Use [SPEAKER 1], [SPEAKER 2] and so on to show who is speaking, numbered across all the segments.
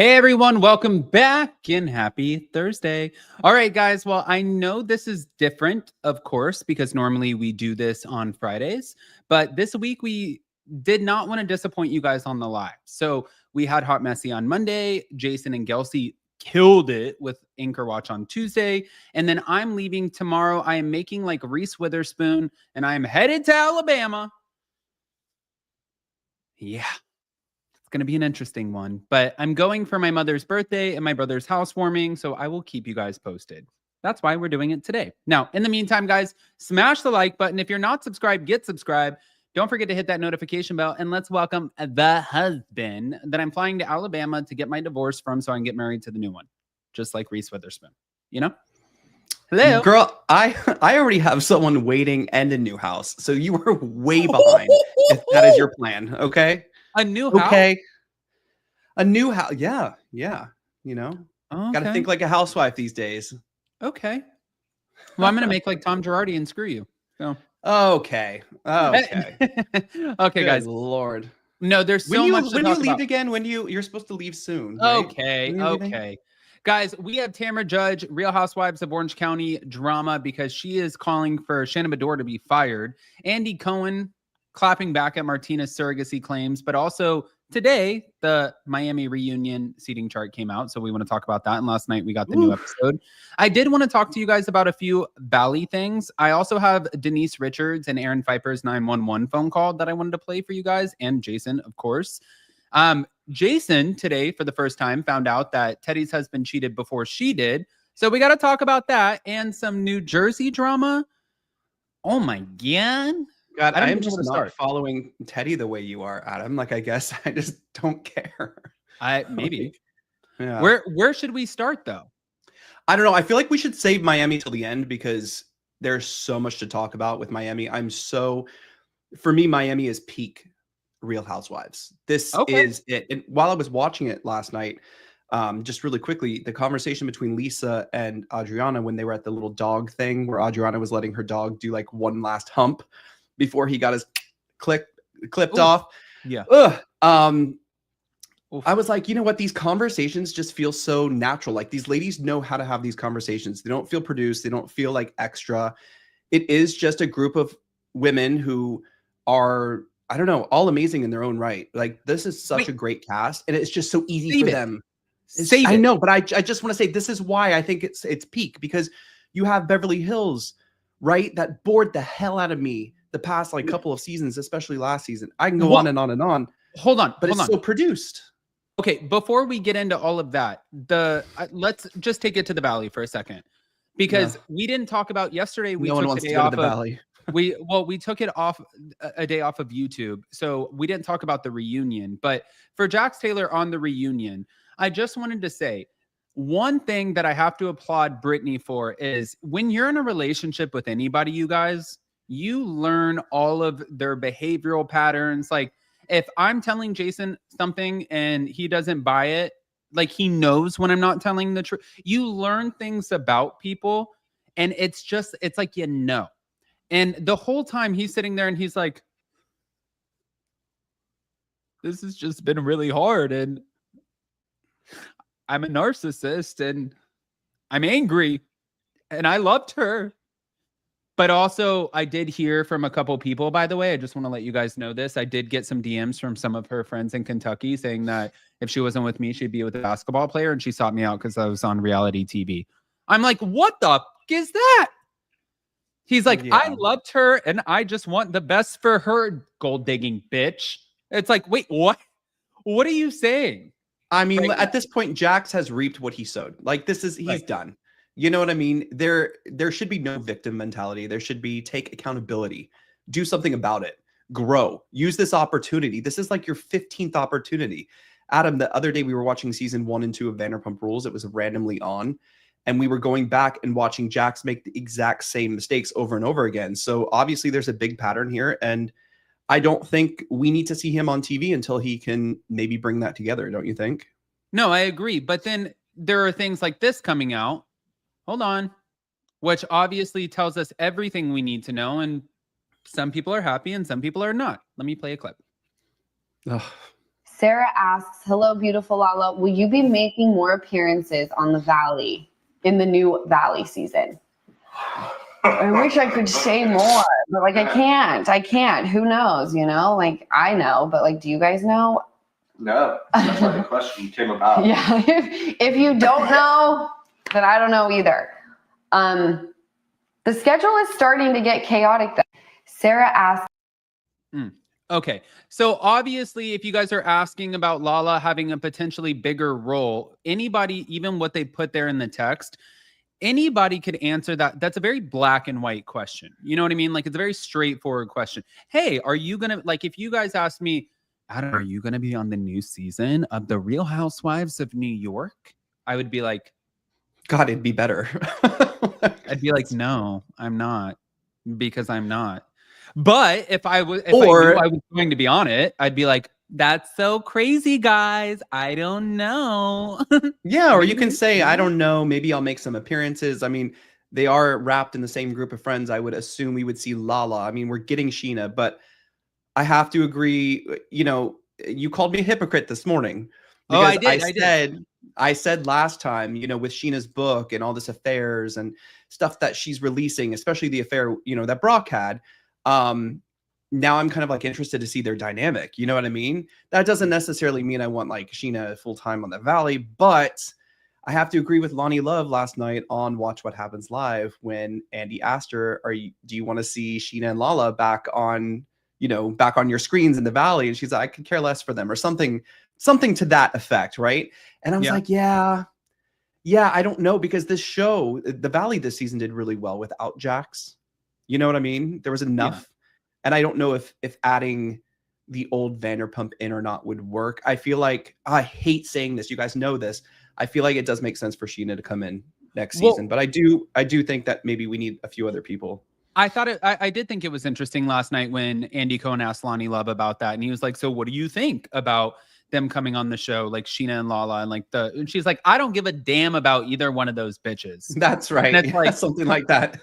[SPEAKER 1] Hey everyone, welcome back and happy Thursday. All right, guys. Well, I know this is different, of course, because normally we do this on Fridays, but this week we did not want to disappoint you guys on the live. So we had Hot Messy on Monday. Jason and Gelsey killed it with Anchor Watch on Tuesday. And then I'm leaving tomorrow. I am making like Reese Witherspoon and I am headed to Alabama. Yeah. Going to be an interesting one, but I'm going for my mother's birthday and my brother's housewarming, so I will keep you guys posted. That's why we're doing it today. Now, in the meantime, guys, smash the like button. If you're not subscribed, get subscribed. Don't forget to hit that notification bell, and let's welcome the husband that I'm flying to Alabama to get my divorce from so I can get married to the new one, just like Reese Witherspoon, you know? Hello.
[SPEAKER 2] Girl, I already have someone waiting and a new house, so you were way behind if that is your plan, okay?
[SPEAKER 1] A new house?
[SPEAKER 2] Okay. A new house. Yeah. You know,
[SPEAKER 1] okay.
[SPEAKER 2] Got to think like a housewife these days.
[SPEAKER 1] Okay. Well, I'm going to make like Tom Girardi and screw you. So.
[SPEAKER 2] Okay.
[SPEAKER 1] Okay,
[SPEAKER 2] Good
[SPEAKER 1] guys.
[SPEAKER 2] Lord.
[SPEAKER 1] No, there's so much to talk about.
[SPEAKER 2] When you leave again, you're supposed to leave soon. Right?
[SPEAKER 1] Okay. Guys, we have Tamra Judge, Real Housewives of Orange County drama because she is calling for Shannon to be fired. Andy Cohen clapping back at Martina's surrogacy claims, but also today the Miami reunion seating chart came out, so we want to talk about that. And last night we got the new episode. I did want to talk to you guys about a few Bally things. I also have Denise Richards and Aaron Pfeiffer's 911 phone call that I wanted to play for you guys, and Jason, of course. Jason today, for the first time, found out that Teddi's husband cheated before she did. So we got to talk about that and some New Jersey drama. Oh my God.
[SPEAKER 2] God, I am just not following Teddi the way you are, Adam. Like, I guess I just don't care.
[SPEAKER 1] Maybe.
[SPEAKER 2] Yeah.
[SPEAKER 1] Where should we start, though?
[SPEAKER 2] I don't know. I feel like we should save Miami till the end because there's so much to talk about with Miami. For me, Miami is peak Real Housewives. This is it. And while I was watching it last night, just really quickly, the conversation between Lisa and Adriana when they were at the little dog thing where Adriana was letting her dog do like one last hump before he got his clipped off.
[SPEAKER 1] Yeah.
[SPEAKER 2] I was like, you know what? These conversations just feel so natural. Like these ladies know how to have these conversations. They don't feel produced. They don't feel like extra. It is just a group of women who are, I don't know, all amazing in their own right. Like this is such a great cast and it's just so easy for them. I know, but I just want to say this is why I think it's peak because you have Beverly Hills, right? That bored the hell out of me the past like couple of seasons, especially last season. I can go on and on and on.
[SPEAKER 1] Hold on,
[SPEAKER 2] but it's so produced.
[SPEAKER 1] Okay, before we get into all of that, let's just take it to the Valley for a second because we didn't talk about yesterday. We took a day off of the Valley. We took it off a day off of YouTube, so we didn't talk about the reunion. But for Jax Taylor on the reunion, I just wanted to say one thing that I have to applaud Brittany for is when you're in a relationship with anybody, you guys, you learn all of their behavioral patterns. Like if I'm telling Jason something and he doesn't buy it, like he knows when I'm not telling the truth. You learn things about people and it's like, you know. And the whole time he's sitting there and he's like, this has just been really hard. And I'm a narcissist and I'm angry and I loved her. But also I did hear from a couple people, by the way, I just want to let you guys know this. I did get some DMs from some of her friends in Kentucky saying that if she wasn't with me, she'd be with a basketball player. And she sought me out because I was on reality TV. I'm like, what the f is that? He's like, I loved her and I just want the best for her, gold digging bitch. It's like, wait, what? What are you saying?
[SPEAKER 2] I mean, at this point, Jax has reaped what he sowed. Like he's done. You know what I mean? There should be no victim mentality. There should be take accountability, do something about it, grow, use this opportunity. This is like your 15th opportunity. Adam, the other day we were watching season 1 and 2 of Vanderpump Rules. It was randomly on. And we were going back and watching Jax make the exact same mistakes over and over again. So obviously there's a big pattern here. And I don't think we need to see him on TV until he can maybe bring that together. Don't you think?
[SPEAKER 1] No, I agree. But then there are things like this coming out. Hold on. Which obviously tells us everything we need to know. And some people are happy and some people are not. Let me play a clip.
[SPEAKER 2] Ugh.
[SPEAKER 3] Sarah asks, hello, beautiful Lala. Will you be making more appearances on the Valley in the new Valley season? I wish I could say more, but like I can't. Who knows, you know? Like I know, but like do you guys know?
[SPEAKER 4] No, that's why the question came about.
[SPEAKER 3] Yeah, if you don't know, then I don't know either. The schedule is starting to get chaotic though. Sarah asked.
[SPEAKER 1] Okay, so obviously if you guys are asking about Lala having a potentially bigger role, anybody, even what they put there in the text, anybody could answer that. That's a very black and white question. You know what I mean? Like it's a very straightforward question. Hey, are you going to, like, if you guys asked me, Adam, are you going to be on the new season of The Real Housewives of New York? I would be like,
[SPEAKER 2] God, it'd be better.
[SPEAKER 1] I'd be like, no, I'm not, because I'm not. But if I knew I was going to be on it, I'd be like, that's so crazy, guys. I don't know.
[SPEAKER 2] Yeah, or you can say, I don't know. Maybe I'll make some appearances. I mean, they are wrapped in the same group of friends. I would assume we would see Lala. I mean, we're getting Scheana, but I have to agree. You know, you called me a hypocrite this morning.
[SPEAKER 1] Oh, I did.
[SPEAKER 2] I said last time, you know, with Scheana's book and all this affairs and stuff that she's releasing, especially the affair, you know, that Brock had. Now I'm kind of like interested to see their dynamic. You know what I mean? That doesn't necessarily mean I want like Scheana full time on the Valley, but I have to agree with Lonnie Love last night on Watch What Happens Live when Andy asked her, do you want to see Scheana and Lala back on, you know, back on your screens in the Valley? And she's like, I could care less for them, or something to that effect. Right. And I was like, yeah, I don't know, because this show, the Valley this season did really well without Jax. You know what I mean? There was enough. Yeah. And I don't know if adding the old Vanderpump in or not would work. I feel like, I hate saying this, you guys know this, I feel like it does make sense for Scheana to come in next season. But I do think that maybe we need a few other people.
[SPEAKER 1] I did think it was interesting last night when Andy Cohen asked Lonnie Love about that. And he was like, so what do you think about them coming on the show, like Scheana and Lala, and she's like, I don't give a damn about either one of those bitches.
[SPEAKER 2] That's right. And it's like something like that.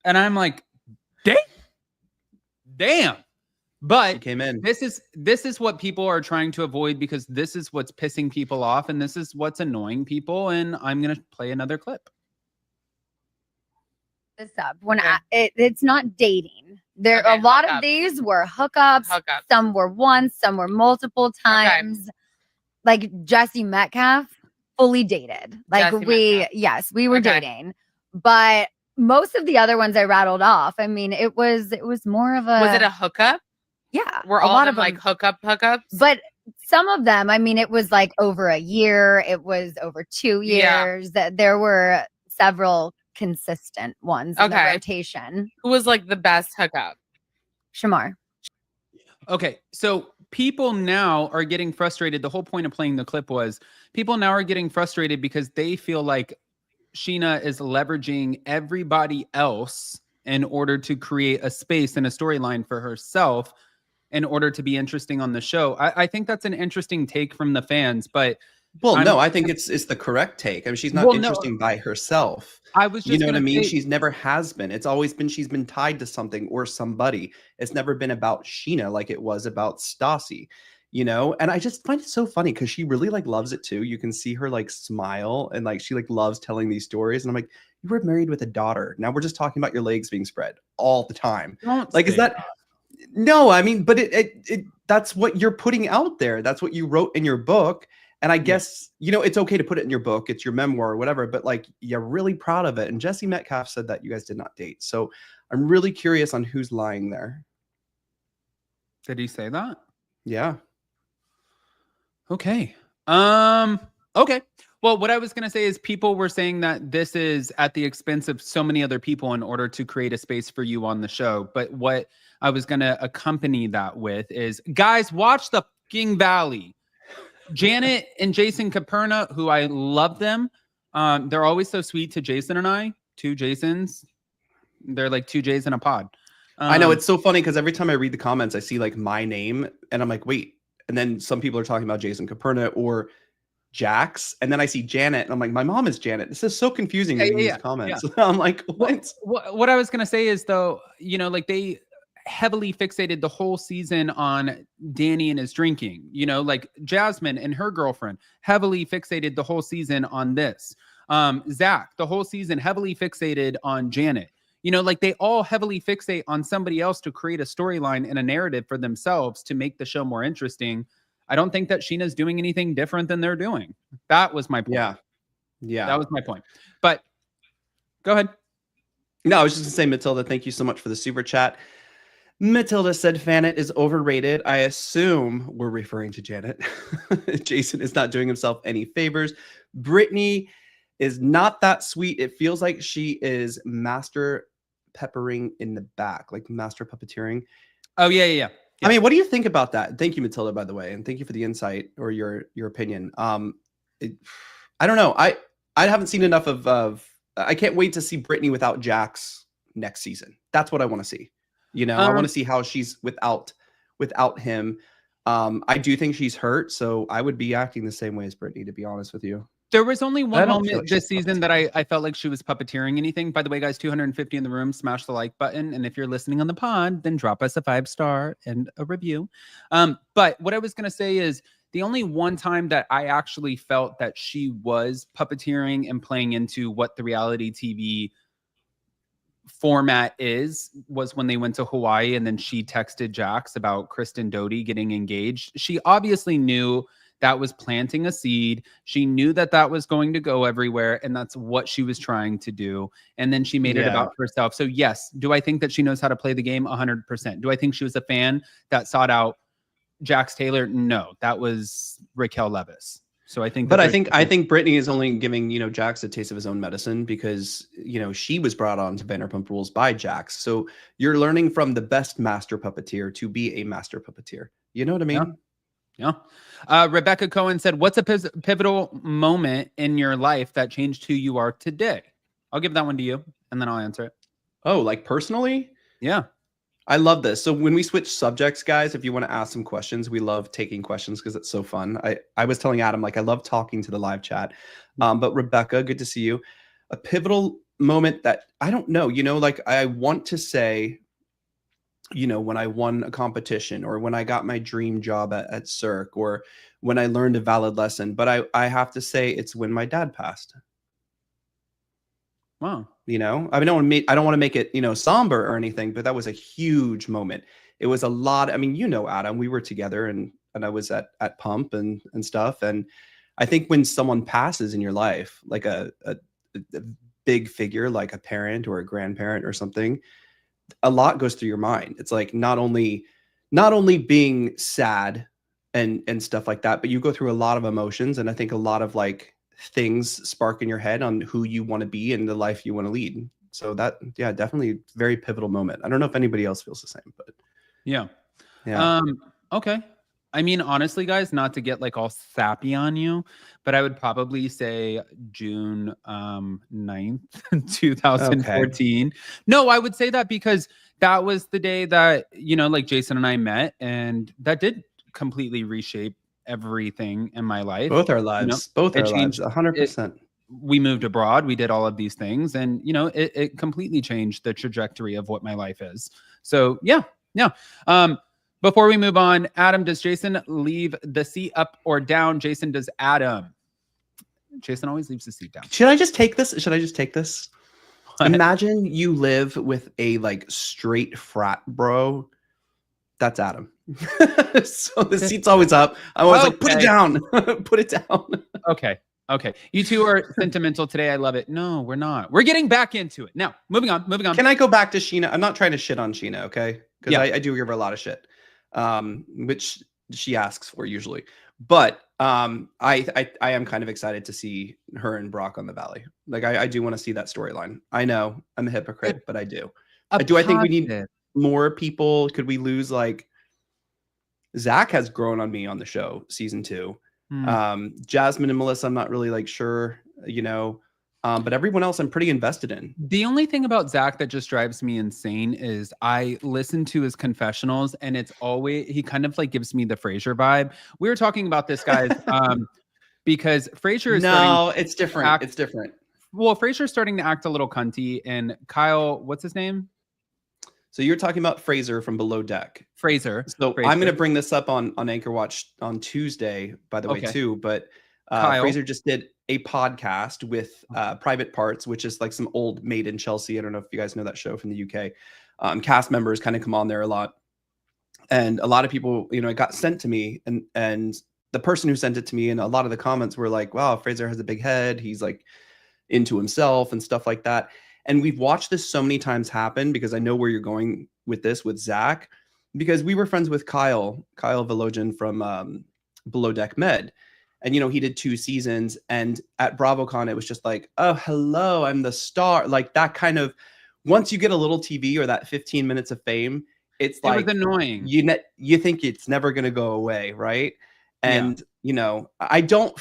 [SPEAKER 1] And I'm like, damn. But
[SPEAKER 2] came in.
[SPEAKER 1] This is what people are trying to avoid, because this is what's pissing people off and this is what's annoying people. And I'm gonna play another clip.
[SPEAKER 5] This up when it's not dating. There a lot of these were hookups. Some were once, some were multiple times. Like Jesse Metcalf, fully dated. Like we were dating, but most of the other ones I rattled off, I mean, it was more of a.
[SPEAKER 6] Was it a hookup?
[SPEAKER 5] Yeah,
[SPEAKER 6] were all of them like hookups?
[SPEAKER 5] But some of them, I mean, it was like over a year. It was over 2 years. That there were several consistent ones in the rotation.
[SPEAKER 6] Who was like the best hookup?
[SPEAKER 5] Shamar.
[SPEAKER 1] Okay, so people now are getting frustrated. The whole point of playing the clip was people now are getting frustrated because they feel like Scheana is leveraging everybody else in order to create a space and a storyline for herself in order to be interesting on the show. I think that's an interesting take from the fans, but
[SPEAKER 2] no, I think it's the correct take. I mean, she's not interesting by herself.
[SPEAKER 1] I was just,
[SPEAKER 2] you know what I mean? She's never has been. It's always been, she's been tied to something or somebody. It's never been about Scheana like it was about Stassi, you know? And I just find it so funny because she really like loves it too. You can see her like smile and like, she like loves telling these stories. And I'm like, you were married with a daughter. Now we're just talking about your legs being spread all the time. Like, is that, no, I mean, but that's what you're putting out there. That's what you wrote in your book. And I guess, you know, it's okay to put it in your book. It's your memoir or whatever, but like, you're really proud of it. And Jesse Metcalf said that you guys did not date. So I'm really curious on who's lying there.
[SPEAKER 1] Did he say that?
[SPEAKER 2] Yeah.
[SPEAKER 1] Okay. Okay. Well, what I was going to say is people were saying that this is at the expense of so many other people in order to create a space for you on the show. But what I was going to accompany that with is, guys, watch the fucking Valley. Janet and Jason Caperna, who I love them. They're always so sweet to Jason and I. Two Jasons. They're like two J's in a pod.
[SPEAKER 2] I know, it's so funny because every time I read the comments, I see like my name and I'm like, wait. And then some people are talking about Jason Caperna or Jax. And then I see Janet and I'm like, my mom is Janet. This is so confusing in these comments. I'm like, what?
[SPEAKER 1] What I was going to say is, though, you know, like heavily fixated the whole season on Danny and his drinking. You know, like Jasmine and her girlfriend heavily fixated the whole season on this. Zach, the whole season heavily fixated on Janet. You know, like they all heavily fixate on somebody else to create a storyline and a narrative for themselves to make the show more interesting. I don't think that Scheana's doing anything different than they're doing. That was my point. Yeah. That was my point. But go ahead.
[SPEAKER 2] No, I was just going to say, Matilda, thank you so much for the super chat. Matilda said Fanit is overrated. I assume we're referring to Janet. Jason is not doing himself any favors. Brittany is not that sweet. It feels like she is master peppering in the back, like master puppeteering.
[SPEAKER 1] Oh, yeah.
[SPEAKER 2] I mean, what do you think about that? Thank you, Matilda, by the way. And thank you for the insight or your opinion. I don't know. I haven't seen enough of I can't wait to see Brittany without Jax next season. That's what I want to see. You know, I want to see how she's without him. I do think she's hurt, so I would be acting the same way as Brittany, to be honest with you.
[SPEAKER 1] There was only one moment this season that I felt like she was puppeteering anything. By the way, guys, 250 in the room. Smash the like button. And if you're listening on the pod, then drop us a 5-star and a review. But what I was going to say is the only one time that I actually felt that she was puppeteering and playing into what the reality TV format was when they went to Hawaii and then she texted Jax about Kristen Doty getting engaged. She obviously knew that was planting a seed. She knew that that was going to go everywhere, and that's what she was trying to do. And then she made it about herself. So yes, do I think that she knows how to play the game? 100%. Do I think she was a fan that sought out Jax Taylor? No, that was Raquel Leviss. So I think,
[SPEAKER 2] but I think Brittany is only giving, you know, Jax a taste of his own medicine because, you know, she was brought on to Vanderpump Rules by Jax. So you're learning from the best master puppeteer to be a master puppeteer. You know what I mean?
[SPEAKER 1] Yeah. Rebecca Cohen said, what's a pivotal moment in your life that changed who you are today? I'll give that one to you and then I'll answer it.
[SPEAKER 2] Oh, like personally?
[SPEAKER 1] Yeah.
[SPEAKER 2] I love this. So when we switch subjects, guys, if you want to ask some questions, we love taking questions because it's so fun. I was telling Adam, like, I love talking to the live chat. But Rebecca, good to see you. A pivotal moment that I don't know, you know, like I want to say, you know, when I won a competition or when I got my dream job at Cirque or when I learned a valid lesson. But I have to say it's when my dad passed.
[SPEAKER 1] Wow.
[SPEAKER 2] You know, I mean, I don't want to make it, you know, somber or anything, but that was a huge moment. It was a lot. I mean, you know, Adam, we were together and I was at Pump and stuff. And I think when someone passes in your life, like a big figure, like a parent or a grandparent or something, a lot goes through your mind. It's like not only being sad and stuff like that, but you go through a lot of emotions. And I think a lot of like things spark in your head on who you want to be and the life you want to lead. So that, yeah, definitely very pivotal moment. I don't know if anybody else feels the same, but
[SPEAKER 1] yeah. Okay. I mean, honestly, guys, not to get like all sappy on you, but I would probably say June 9th, 2014. Okay. No, I would say that because that was the day that, you know, like Jason and I met, and that did completely reshape everything in my life.
[SPEAKER 2] Both our lives. You know, both our lives. 100%.
[SPEAKER 1] We moved abroad. We did all of these things. And, you know, it completely changed the trajectory of what my life is. So, yeah. Before we move on, Adam, does Jason leave the seat up or down? Jason, does Adam? Jason always leaves the seat down.
[SPEAKER 2] Should I just take this? What? Imagine you live with a like straight frat bro. That's Adam. So the seat's always up. I was like, put it down. Put it down.
[SPEAKER 1] Okay. You two are sentimental today. I love it. No, we're not. We're getting back into it. Now, moving on.
[SPEAKER 2] Can I go back to Scheana? I'm not trying to shit on Scheana, okay? Because I do give her a lot of shit. Which she asks for usually. But I am kind of excited to see her and Brock on the Valley. Like I do want to see that storyline. I know I'm a hypocrite, but I do. I think we need more people. Could we lose like Zach has grown on me on the show season 2. Jasmine and Melissa, I'm not really like sure, you know. But everyone else I'm pretty invested in.
[SPEAKER 1] The only thing about Zach that just drives me insane is I listen to his confessionals and it's always, he kind of like gives me the Frasier vibe. We were talking about this, guys, because Frasier is
[SPEAKER 2] it's different. It's different.
[SPEAKER 1] Well, Frasier's starting to act a little cunty and Kyle, what's his name?
[SPEAKER 2] So you're talking about Fraser from Below Deck.
[SPEAKER 1] Fraser.
[SPEAKER 2] So I'm going to bring this up on Anchor Watch on Tuesday, by the way, too. But Fraser just did a podcast with Private Parts, which is like some old Made in Chelsea. I don't know if you guys know that show from the UK. Cast members kind of come on there a lot. And a lot of people, you know, it got sent to me, and the person who sent it to me and a lot of the comments were like, wow, Fraser has a big head. He's like into himself and stuff like that. And we've watched this so many times happen, because I know where you're going with this with Zach, because we were friends with Kyle Velogian from Below Deck Med. And, you know, he did 2 seasons, and at BravoCon, it was just like, oh, hello, I'm the star. Like that kind of, once you get a little TV or that 15 minutes of fame, it's like,
[SPEAKER 1] it was annoying.
[SPEAKER 2] You think it's never going to go away. Right. And, you know, I don't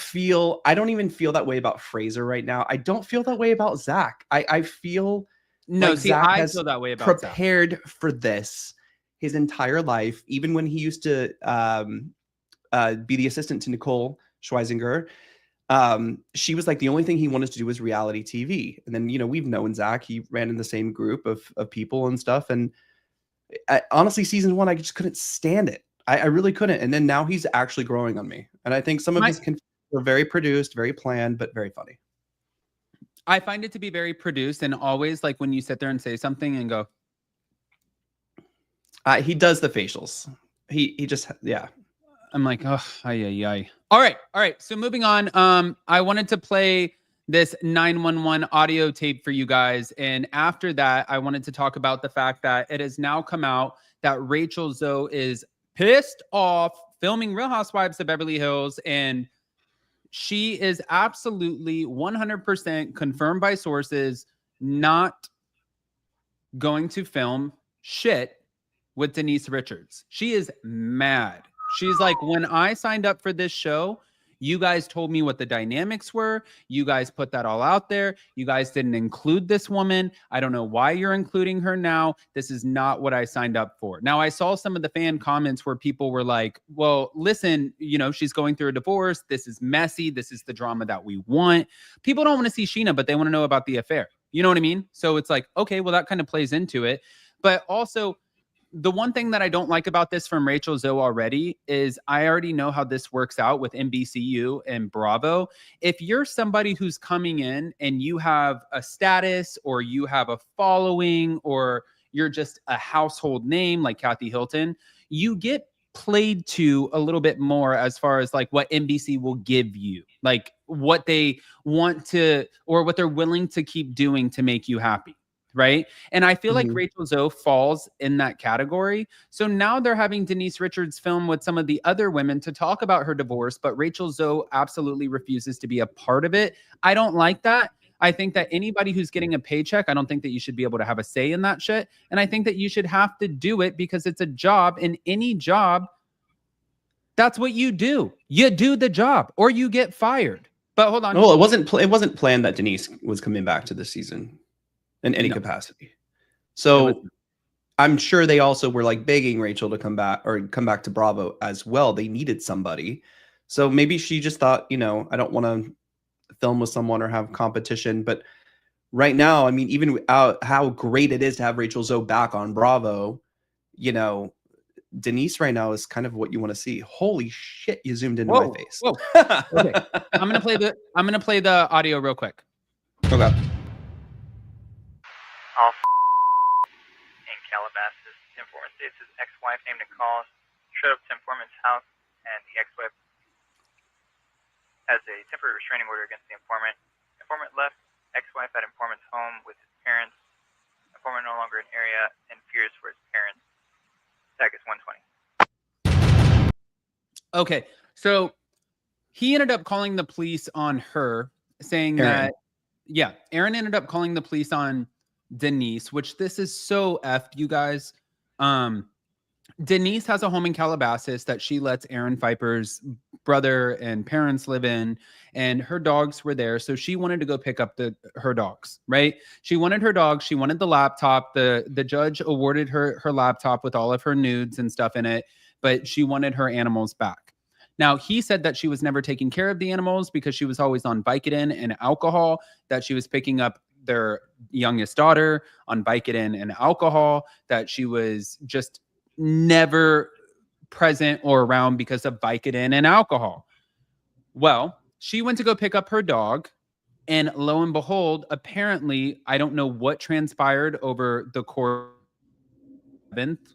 [SPEAKER 2] even feel that way about Fraser right now. I don't feel that way about Zach. I feel Zach
[SPEAKER 1] I
[SPEAKER 2] has
[SPEAKER 1] feel that way about
[SPEAKER 2] prepared
[SPEAKER 1] Zach
[SPEAKER 2] for this his entire life. Even when he used to be the assistant to Nicole Schweizinger, she was like, the only thing he wanted to do was reality TV. And then, you know, we've known Zach. He ran in the same group of people and stuff. And honestly, season 1, I just couldn't stand it. I really couldn't. And then now he's actually growing on me. And I think some of his were very produced, very planned, but very funny.
[SPEAKER 1] I find it to be very produced, and always like when you sit there and say something and go.
[SPEAKER 2] He does the facials. He just, yeah.
[SPEAKER 1] I'm like, oh, ay. All right. So moving on. I wanted to play this 911 audio tape for you guys. And after that, I wanted to talk about the fact that it has now come out that Rachel Zoe is pissed off filming Real Housewives of Beverly Hills, and she is absolutely 100% confirmed by sources not going to film shit with Denise Richards. She is mad. She's like, when I signed up for this show, you guys told me what the dynamics were. You guys put that all out there. You guys didn't include this woman. I don't know why you're including her now. This is not what I signed up for. Now, I saw some of the fan comments where people were like, well, listen, you know, she's going through a divorce. This is messy. This is the drama that we want. People don't want to see Scheana, but they want to know about the affair. You know what I mean? So it's like, okay, well, that kind of plays into it. But also, the one thing that I don't like about this from Rachel Zoe already is I already know how this works out with NBCU and Bravo. If you're somebody who's coming in and you have a status or you have a following or you're just a household name like Kathy Hilton, you get played to a little bit more as far as like what NBC will give you, like what they want to or what they're willing to keep doing to make you happy. Right. And I feel like Rachel Zoe falls in that category. So now they're having Denise Richards film with some of the other women to talk about her divorce, but Rachel Zoe absolutely refuses to be a part of it. I don't like that. I think that anybody who's getting a paycheck, I don't think that you should be able to have a say in that shit. And I think that you should have to do it because it's a job. In any job, that's what you do. You do the job or you get fired. But hold on.
[SPEAKER 2] Well, it wasn't planned that Denise was coming back to this season. In any capacity. So I'm sure they also were like begging Rachel to come back to Bravo as well. They needed somebody. So maybe she just thought, you know, I don't want to film with someone or have competition. But right now, I mean, even without how great it is to have Rachel Zoe back on Bravo, you know, Denise right now is kind of what you want to see. Holy shit, you zoomed into my face.
[SPEAKER 1] Whoa. Okay. I'm gonna play the audio real quick.
[SPEAKER 2] Okay.
[SPEAKER 7] In Calabasas, informant states his ex-wife named Nicole showed up to informant's house, and the ex-wife has a temporary restraining order against the informant. Informant left ex-wife at informant's home with his parents. Informant no longer in area and fears for his parents. Tag is 120.
[SPEAKER 1] Okay, so he ended up calling the police on her, saying that, Aaron ended up calling the police on Denise, which this is so effed, you guys. Denise has a home in Calabasas that she lets Aaron Pfeiffer's brother and parents live in, and her dogs were there. So she wanted to go pick up her dogs, right? She wanted her dogs. She wanted the laptop. The judge awarded her laptop with all of her nudes and stuff in it, but she wanted her animals back. Now, he said that she was never taking care of the animals because she was always on Vicodin and alcohol, that she was picking up their youngest daughter on Vicodin and alcohol, that she was just never present or around because of Vicodin and alcohol. Well, she went to go pick up her dog, and lo and behold, apparently, I don't know what transpired over the course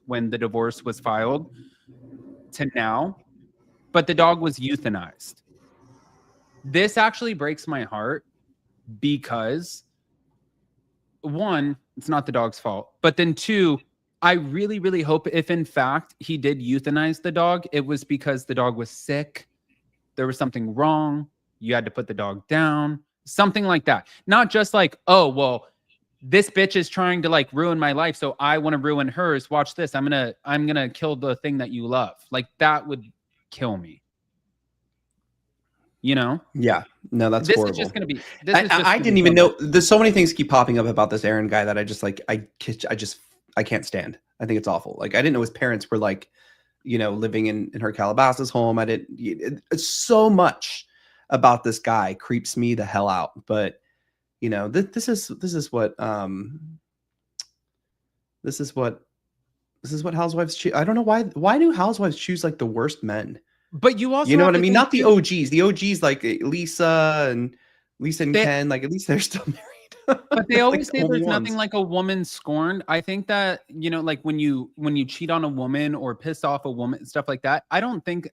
[SPEAKER 1] when the divorce was filed to now, but the dog was euthanized. This actually breaks my heart because, one, it's not the dog's fault, but then two, I really, really hope if in fact he did euthanize the dog, it was because the dog was sick, there was something wrong, you had to put the dog down, something like that. Not just like, oh, well, this bitch is trying to like ruin my life, so I want to ruin hers. Watch this. I'm gonna kill the thing that you love. Like that would kill me. You know?
[SPEAKER 2] Yeah. No, that's
[SPEAKER 1] this
[SPEAKER 2] horrible.
[SPEAKER 1] Is just gonna be.
[SPEAKER 2] I didn't even know. There's so many things keep popping up about this Aaron guy that I just like. I can't stand. I think it's awful. Like I didn't know his parents were like, you know, living in her Calabasas home. I didn't. So much about this guy creeps me the hell out. But you know, this is what Housewives choose. I don't know why do Housewives choose like the worst men?
[SPEAKER 1] But you also,
[SPEAKER 2] you know what I mean? Not the OGs. The OGs like Lisa and Ken. Like at least they're still married.
[SPEAKER 1] But they always
[SPEAKER 2] like
[SPEAKER 1] say there's nothing like a woman scorned. I think that, you know, like when you cheat on a woman or piss off a woman, stuff like that. I don't think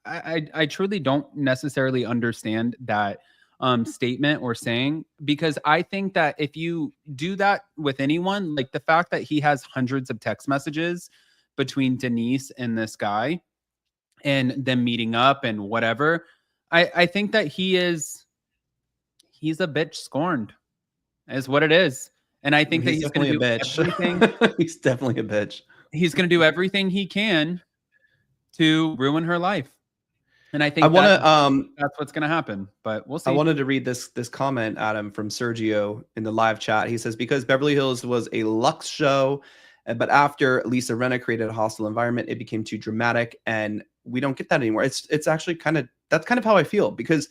[SPEAKER 1] I truly don't necessarily understand that statement or saying, because I think that if you do that with anyone, like the fact that he has hundreds of text messages between Denise and this guy and them meeting up and whatever, I think that he's a bitch scorned is what it is. And I think that he's going to do everything.
[SPEAKER 2] He's definitely a bitch.
[SPEAKER 1] He's going to do everything he can to ruin her life. And I think that's what's going to happen, but we'll see.
[SPEAKER 2] I wanted to read this comment, Adam, from Sergio in the live chat. He says, because Beverly Hills was a Lux show, but after Lisa Rinna created a hostile environment, it became too dramatic, and we don't get that anymore. It's actually that's kind of how I feel, because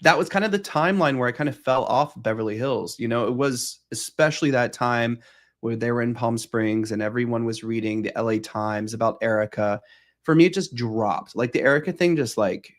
[SPEAKER 2] that was kind of the timeline where I kind of fell off Beverly Hills. You know, it was especially that time where they were in Palm Springs and everyone was reading the LA Times about Erica. For me, it just dropped. Like the Erica thing, just like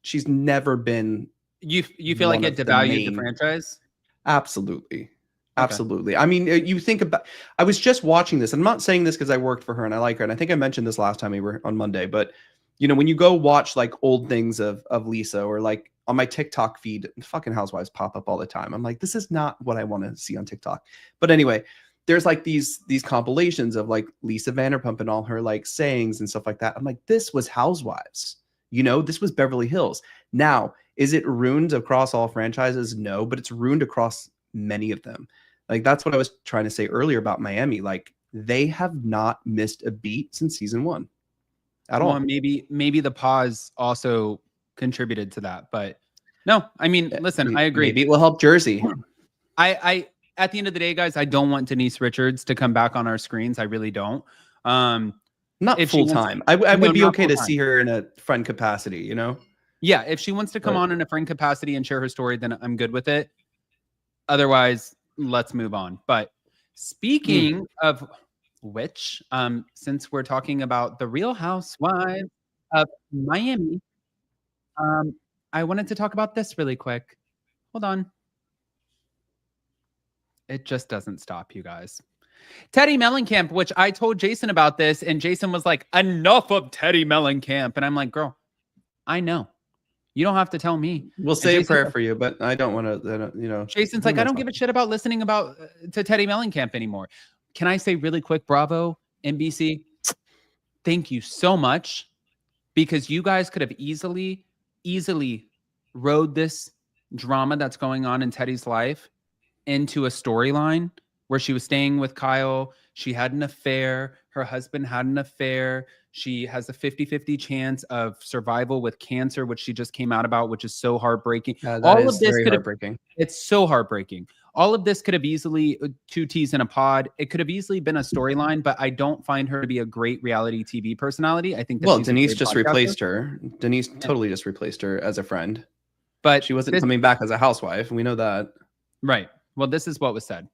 [SPEAKER 2] she's never been.
[SPEAKER 1] You feel like it devalued the franchise?
[SPEAKER 2] Absolutely. Absolutely. Okay. I mean, you think about, I was just watching this. I'm not saying this because I worked for her and I like her. And I think I mentioned this last time we were on Monday, but you know, when you go watch like old things of Lisa, or like on my TikTok feed, fucking Housewives pop up all the time. I'm like, this is not what I want to see on TikTok. But anyway, there's like these compilations of like Lisa Vanderpump and all her like sayings and stuff like that. I'm like, this was Housewives, you know, this was Beverly Hills. Now, is it ruined across all franchises? No, but it's ruined across many of them. Like that's what I was trying to say earlier about Miami. Like they have not missed a beat since season 1 at all.
[SPEAKER 1] Maybe the pause also contributed to that, but no, I mean, listen, I agree.
[SPEAKER 2] Maybe it will help Jersey.
[SPEAKER 1] I at the end of the day, guys, I don't want Denise Richards to come back on our screens. I really don't.
[SPEAKER 2] Not full time. I would be okay to see her in a friend capacity, you know?
[SPEAKER 1] Yeah, if she wants to come on in a friend capacity and share her story, then I'm good with it. Otherwise, let's move on. But speaking of which, since we're talking about the Real Housewives of Miami, I wanted to talk about this really quick. Hold on. It just doesn't stop, you guys. Teddi Mellencamp, which I told Jason about this, and Jason was like, enough of Teddi Mellencamp. And I'm like, girl, I know. You don't have to tell me.
[SPEAKER 2] We'll say a prayer for you, but I don't want to, you know.
[SPEAKER 1] Jason's like, I don't give a shit about listening to Teddi Mellencamp anymore. Can I say really quick, bravo, NBC? Thank you so much, because you guys could have easily rode this drama that's going on in Teddi's life into a storyline where she was staying with Kyle. She had an affair. Her husband had an affair. She has a 50-50 chance of survival with cancer, which she just came out about, which is so heartbreaking.
[SPEAKER 2] All of this could heartbreaking.
[SPEAKER 1] It's so heartbreaking. All of this could have easily, 2 T's in a pod, it could have easily been a storyline, but I don't find her to be a great reality TV personality. I think that
[SPEAKER 2] Denise just replaced her. Denise totally just replaced her as a friend.
[SPEAKER 1] But
[SPEAKER 2] she wasn't coming back as a housewife. We know that.
[SPEAKER 1] Right. Well, this is what was said.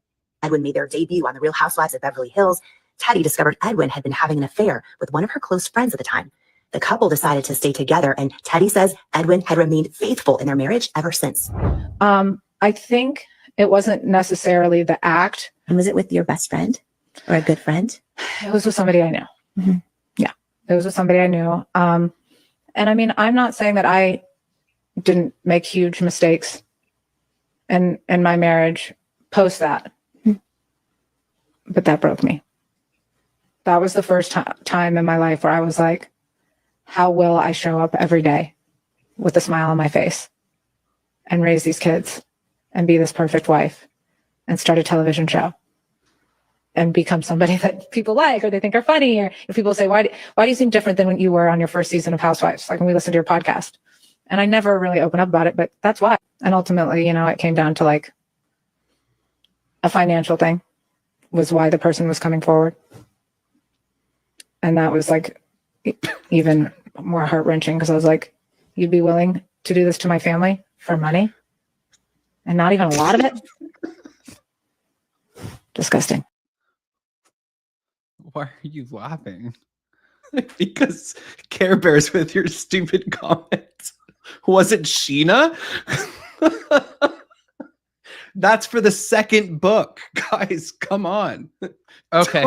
[SPEAKER 8] Edwin made their debut on The Real Housewives of Beverly Hills. Teddi discovered Edwin had been having an affair with one of her close friends at the time. The couple decided to stay together, and Teddi says Edwin had remained faithful in their marriage ever since.
[SPEAKER 9] I think it wasn't necessarily the act.
[SPEAKER 8] And was it with your best friend or a good friend?
[SPEAKER 9] It was with somebody I knew.
[SPEAKER 8] Mm-hmm.
[SPEAKER 9] Yeah, it was with somebody I knew. And I mean, I'm not saying that I didn't make huge mistakes in my marriage post that, but that broke me. That was the first time in my life where I was like, how will I show up every day with a smile on my face and raise these kids and be this perfect wife and start a television show and become somebody that people like or they think are funny? Or if people say, why do you seem different than when you were on your first season of Housewives? Like when we listened to your podcast. And I never really opened up about it, but that's why. And ultimately, you know, it came down to like a financial thing was why the person was coming forward. And that was like even more heart-wrenching because I was like, you'd be willing to do this to my family for money? And not even a lot of it? Disgusting.
[SPEAKER 1] Why are you laughing?
[SPEAKER 2] Because Care Bears with your stupid comments. Was it Scheana? That's for the second book. Guys, come on.
[SPEAKER 1] Okay.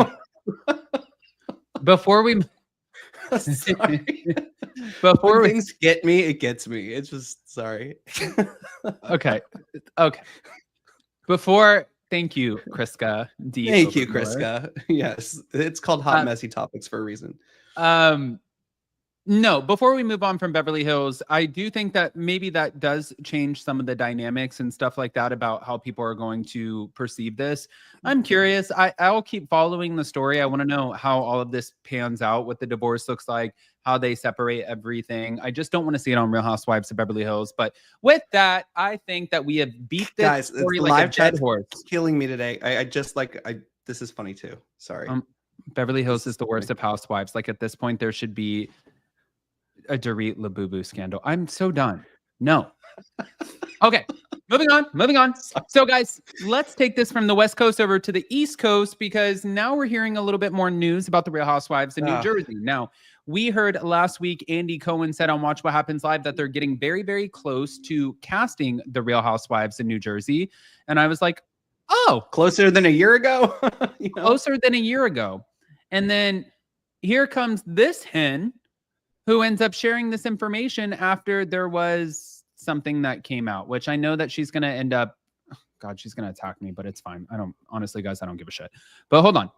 [SPEAKER 1] Before we
[SPEAKER 2] Before things get me, it gets me. It's just sorry.
[SPEAKER 1] Okay. Before, thank you, Kriska.
[SPEAKER 2] Thank you, Kriska. Yes, it's called Hot Messy Topics for a reason.
[SPEAKER 1] No, before we move on from Beverly Hills, I do think that maybe that does change some of the dynamics and stuff like that about how people are going to perceive this. I'm curious. I'll keep following the story. I want to know how all of this pans out, what the divorce looks like, how they separate everything. I just don't want to see it on Real Housewives of Beverly Hills. But with that, I think that we have beat this
[SPEAKER 2] Guys,
[SPEAKER 1] story
[SPEAKER 2] like
[SPEAKER 1] like
[SPEAKER 2] a
[SPEAKER 1] a
[SPEAKER 2] dead
[SPEAKER 1] dead horse.
[SPEAKER 2] Killing me today. This is funny too. Sorry.
[SPEAKER 1] Beverly Hills is the worst of Housewives. Like at this point, there should be a Dorit Labubu scandal. I'm so done. No. Okay. Moving on. So guys, let's take this from the West Coast over to the East Coast because now we're hearing a little bit more news about the Real Housewives in New Jersey. Now, we heard last week, Andy Cohen said on Watch What Happens Live that they're getting very, very close to casting the Real Housewives in New Jersey. And I was like, oh.
[SPEAKER 2] Closer than a year ago?
[SPEAKER 1] Closer than a year ago. And then here comes this hen who ends up sharing this information after there was something that came out, which I know that she's going to end up, God, she's going to attack me, but it's fine. Honestly, guys, I don't give a shit. But hold on.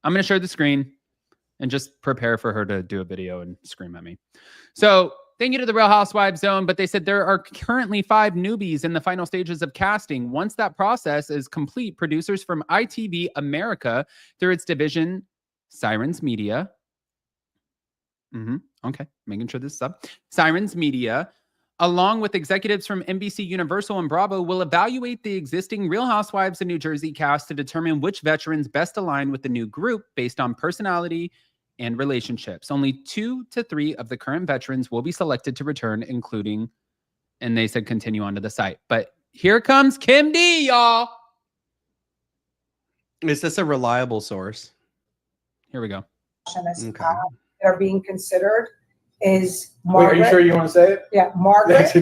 [SPEAKER 1] I'm going to share the screen and just prepare for her to do a video and scream at me. So thank you to the Real Housewives Zone, but they said there are currently 5 newbies in the final stages of casting. Once that process is complete, producers from ITV America, through its division, Sirens Media, okay, making sure this is up. Sirens Media, along with executives from NBC Universal and Bravo, will evaluate the existing Real Housewives of New Jersey cast to determine which veterans best align with the new group based on personality and relationships. Only 2 to 3 of the current veterans will be selected to return, including, and they said continue onto the site. But here comes Kim D, y'all.
[SPEAKER 2] Is this a reliable source?
[SPEAKER 1] Here we go.
[SPEAKER 10] Okay. That are being considered is Margaret.
[SPEAKER 4] Wait, are you sure you want to say it?
[SPEAKER 10] Yeah, Margaret,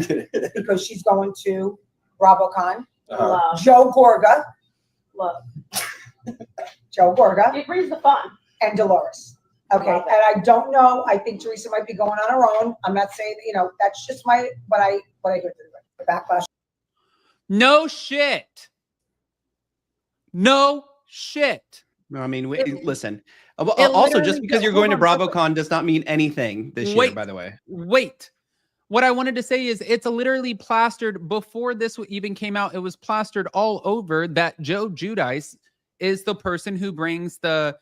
[SPEAKER 10] because she's going to BravoCon. Joe Gorga.
[SPEAKER 11] Love.
[SPEAKER 10] Joe Gorga.
[SPEAKER 11] It brings the fun.
[SPEAKER 10] And Dolores. Okay, and I don't know. I think Teresa might be going on her own. I'm not saying, that's just what I hear. The backlash.
[SPEAKER 1] No shit. No shit.
[SPEAKER 2] No, I mean, listen. Also, just because you're going to BravoCon does not mean anything this year, by the way.
[SPEAKER 1] Wait. What I wanted to say is it's literally plastered before this even came out. It was plastered all over that Joe Giudice is the person who brings the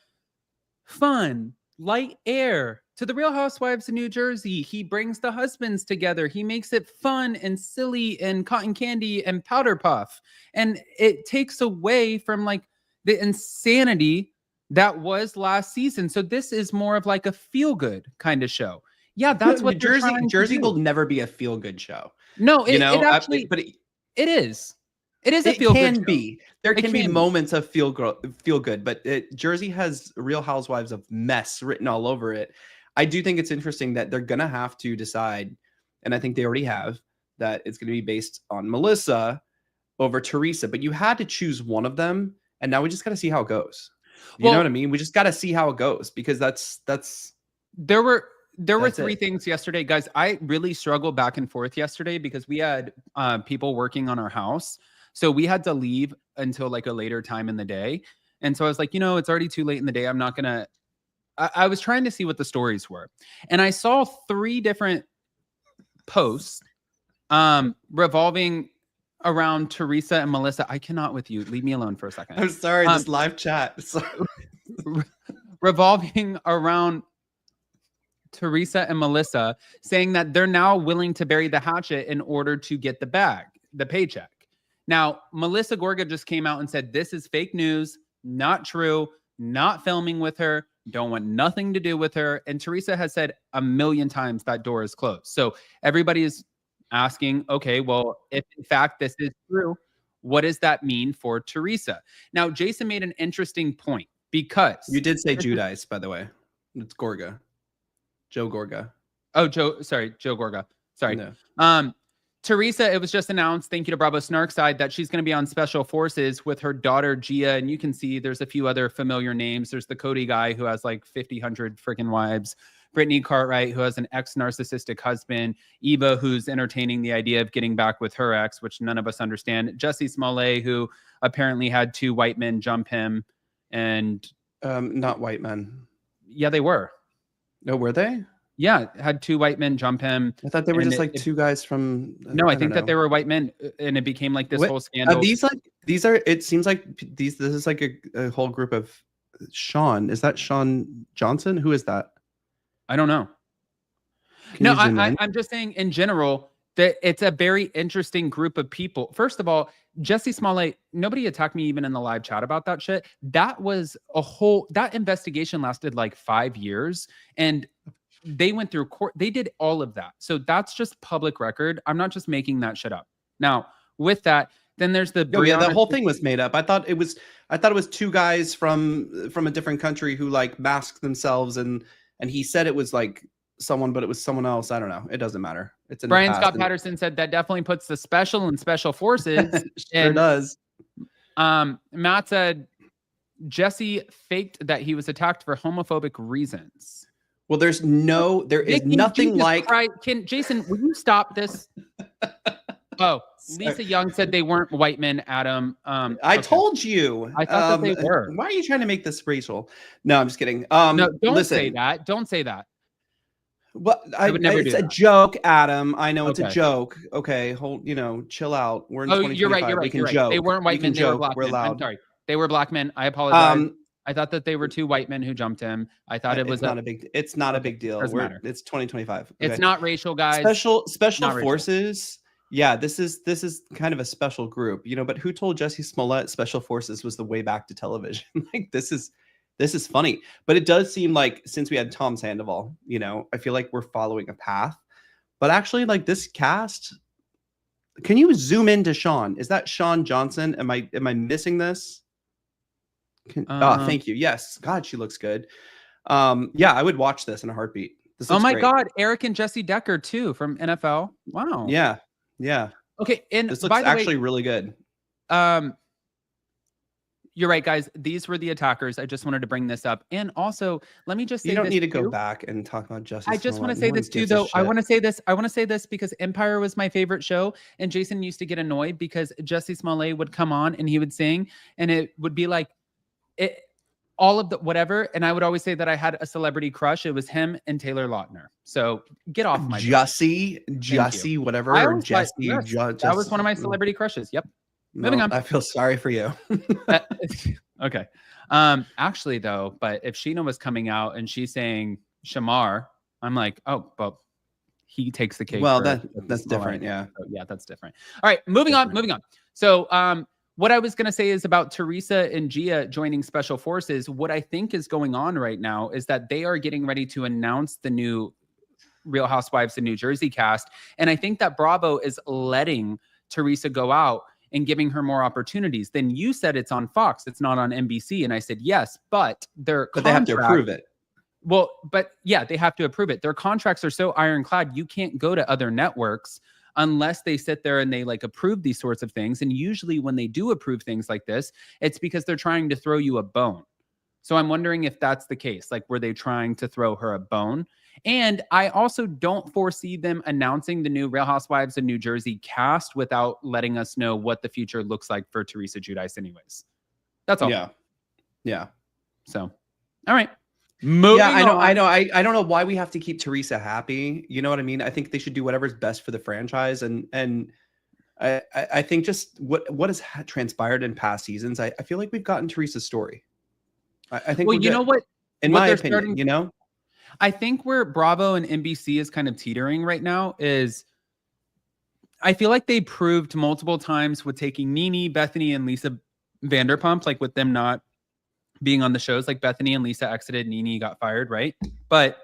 [SPEAKER 1] fun, light air to the Real Housewives of New Jersey. He brings the husbands together. He makes it fun and silly and cotton candy and powder puff. And it takes away from like the insanity that was last season. So this is more of like a feel-good kind of show. Yeah, that's what
[SPEAKER 2] Jersey will never be a feel-good show.
[SPEAKER 1] No, it actually,
[SPEAKER 2] but
[SPEAKER 1] it is. It is a
[SPEAKER 2] feel
[SPEAKER 1] good
[SPEAKER 2] show. Be. There can be
[SPEAKER 1] be
[SPEAKER 2] moments of feel good, but Jersey has Real Housewives of mess written all over it. I do think it's interesting that they're gonna have to decide, and I think they already have, that it's gonna be based on Melissa over Teresa. But you had to choose one of them, and now we just gotta see how it goes. You know what I mean? We just gotta see how it goes, because that's
[SPEAKER 1] there were 3 things yesterday, guys. I really struggled back and forth yesterday because we had people working on our house. So we had to leave until like a later time in the day. And so I was like, it's already too late in the day. I'm not going to, I was trying to see what the stories were. And I saw 3 different posts revolving around Teresa and Melissa. I cannot with you. Leave me alone for a second.
[SPEAKER 2] I'm sorry. This live chat.
[SPEAKER 1] Revolving around Teresa and Melissa saying that they're now willing to bury the hatchet in order to get the paycheck. Now, Melissa Gorga just came out and said, this is fake news, not true, not filming with her, don't want nothing to do with her. And Teresa has said a million times that door is closed. So everybody is asking, okay, well, if in fact this is true, what does that mean for Teresa? Now, Jason made an interesting point because...
[SPEAKER 2] You did say Judice, by the way. It's Gorga. Joe Gorga.
[SPEAKER 1] Oh, Joe Gorga. Sorry. No. Teresa, it was just announced, thank you to Bravo Snarkside, that she's going to be on Special Forces with her daughter, Gia. And you can see there's a few other familiar names. There's the Cody guy who has like 100 freaking wives. Brittany Cartwright, who has an ex-narcissistic husband. Eva, who's entertaining the idea of getting back with her ex, which none of us understand. Jussie Smollett, who apparently had 2 white men jump him. And
[SPEAKER 2] not white men.
[SPEAKER 1] Yeah, they were.
[SPEAKER 2] No, were they?
[SPEAKER 1] Yeah, had 2 white men jump him.
[SPEAKER 2] I thought they were just 2 guys from...
[SPEAKER 1] No, I think that they were white men, and it became like this whole scandal.
[SPEAKER 2] These are, it seems like this is like a whole group of Sean. Is that Sean Johnson? Who is that?
[SPEAKER 1] I don't know. No, I'm just saying in general that it's a very interesting group of people. First of all, Jussie Smollett, nobody attacked me even in the live chat about that shit. That was that investigation lasted like 5 years, and they went through court. They did all of that. So that's just public record. I'm not just making that shit up. Now, with that, then there's the
[SPEAKER 2] the whole thing was made up. I thought it was 2 guys from a different country who like masked themselves, and he said it was like someone, but it was someone else. I don't know. It doesn't matter. It's in
[SPEAKER 1] Brian Scott Patterson said that definitely puts the special in Special Forces.
[SPEAKER 2] Sure does.
[SPEAKER 1] Matt said Jesse faked that he was attacked for homophobic reasons.
[SPEAKER 2] Well, there is nothing like...
[SPEAKER 1] Jason, will you stop this? Oh, Lisa Young said they weren't white men, Adam.
[SPEAKER 2] I told you.
[SPEAKER 1] I thought that they were.
[SPEAKER 2] Why are you trying to make this racial? No, I'm just kidding.
[SPEAKER 1] No, don't say that. Don't say that.
[SPEAKER 2] Well, I would never do that. It's a joke, Adam. I know it's a joke. Okay, chill out. We're in 2025.
[SPEAKER 1] You're right.
[SPEAKER 2] We can joke.
[SPEAKER 1] They weren't white men. They were black men.
[SPEAKER 2] Allowed.
[SPEAKER 1] I'm sorry. They were black men. I apologize. I thought that they were 2 white men who jumped him. I thought it was
[SPEAKER 2] not a big. It's not a big deal. It's 2025. Okay.
[SPEAKER 1] It's not racial, guys.
[SPEAKER 2] Special Forces. Yeah, this is kind of a special group, But who told Jussie Smollett Special Forces was the way back to television? Like this is funny, but it does seem like since we had Tom Sandoval, I feel like we're following a path. But actually, like this cast, can you zoom into Sean? Is that Sean Johnson? Am I missing this? Thank you. Yes. God, she looks good. Yeah, I would watch this in a heartbeat.
[SPEAKER 1] Oh my God, Eric and Jesse Decker too from NFL. Wow.
[SPEAKER 2] Yeah.
[SPEAKER 1] Okay, and
[SPEAKER 2] this looks actually really good.
[SPEAKER 1] You're right, guys. These were the attackers. I just wanted to bring this up, and also let me just say
[SPEAKER 2] you don't need to go back and talk about Justice.
[SPEAKER 1] I just want to say this too, though. I want to say this because Empire was my favorite show, and Jason used to get annoyed because Jussie Smollett would come on and he would sing, and it would be like all of the whatever, and I would always say that I had a celebrity crush. It was him and Taylor Lautner. So get off my
[SPEAKER 2] Jussie, whatever. Or Jesse,
[SPEAKER 1] that was one of my celebrity crushes. Yep. Moving on.
[SPEAKER 2] I feel sorry for you.
[SPEAKER 1] Okay. Actually, though, but if Scheana was coming out and she's saying Shamar, I'm like, oh, well, he takes the cake.
[SPEAKER 2] Well, that's different. Yeah.
[SPEAKER 1] So, yeah, that's different. All right, moving on. So, what I was going to say is about Teresa and Gia joining Special Forces. What I think is going on right now is that they are getting ready to announce the new Real Housewives of New Jersey cast. And I think that Bravo is letting Teresa go out and giving her more opportunities. Then you said it's on Fox, it's not on NBC. And I said, yes, but
[SPEAKER 2] they have to approve it.
[SPEAKER 1] Well, but yeah, they have to approve it. Their contracts are so ironclad, you can't go to other networks unless they sit there and they like approve these sorts of things. And usually when they do approve things like this, it's because they're trying to throw you a bone. So I'm wondering if that's the case. Like, were they trying to throw her a bone? And I also don't foresee them announcing the new Real Housewives of New Jersey cast without letting us know what the future looks like for Teresa Giudice anyways. That's all.
[SPEAKER 2] Yeah. Yeah.
[SPEAKER 1] So, all right. Moving on.
[SPEAKER 2] I know. I don't know why we have to keep Teresa happy. You know what I mean? I think they should do whatever's best for the franchise. And I think just what has transpired in past seasons, I feel like we've gotten Teresa's story. I think,
[SPEAKER 1] well, you know what?
[SPEAKER 2] In my opinion, you know?
[SPEAKER 1] I think where Bravo and NBC is kind of teetering right now is I feel like they proved multiple times with taking Nene, Bethany, and Lisa Vanderpump, like with them not being on the shows. Like Bethany and Lisa exited, Nene got fired, right? But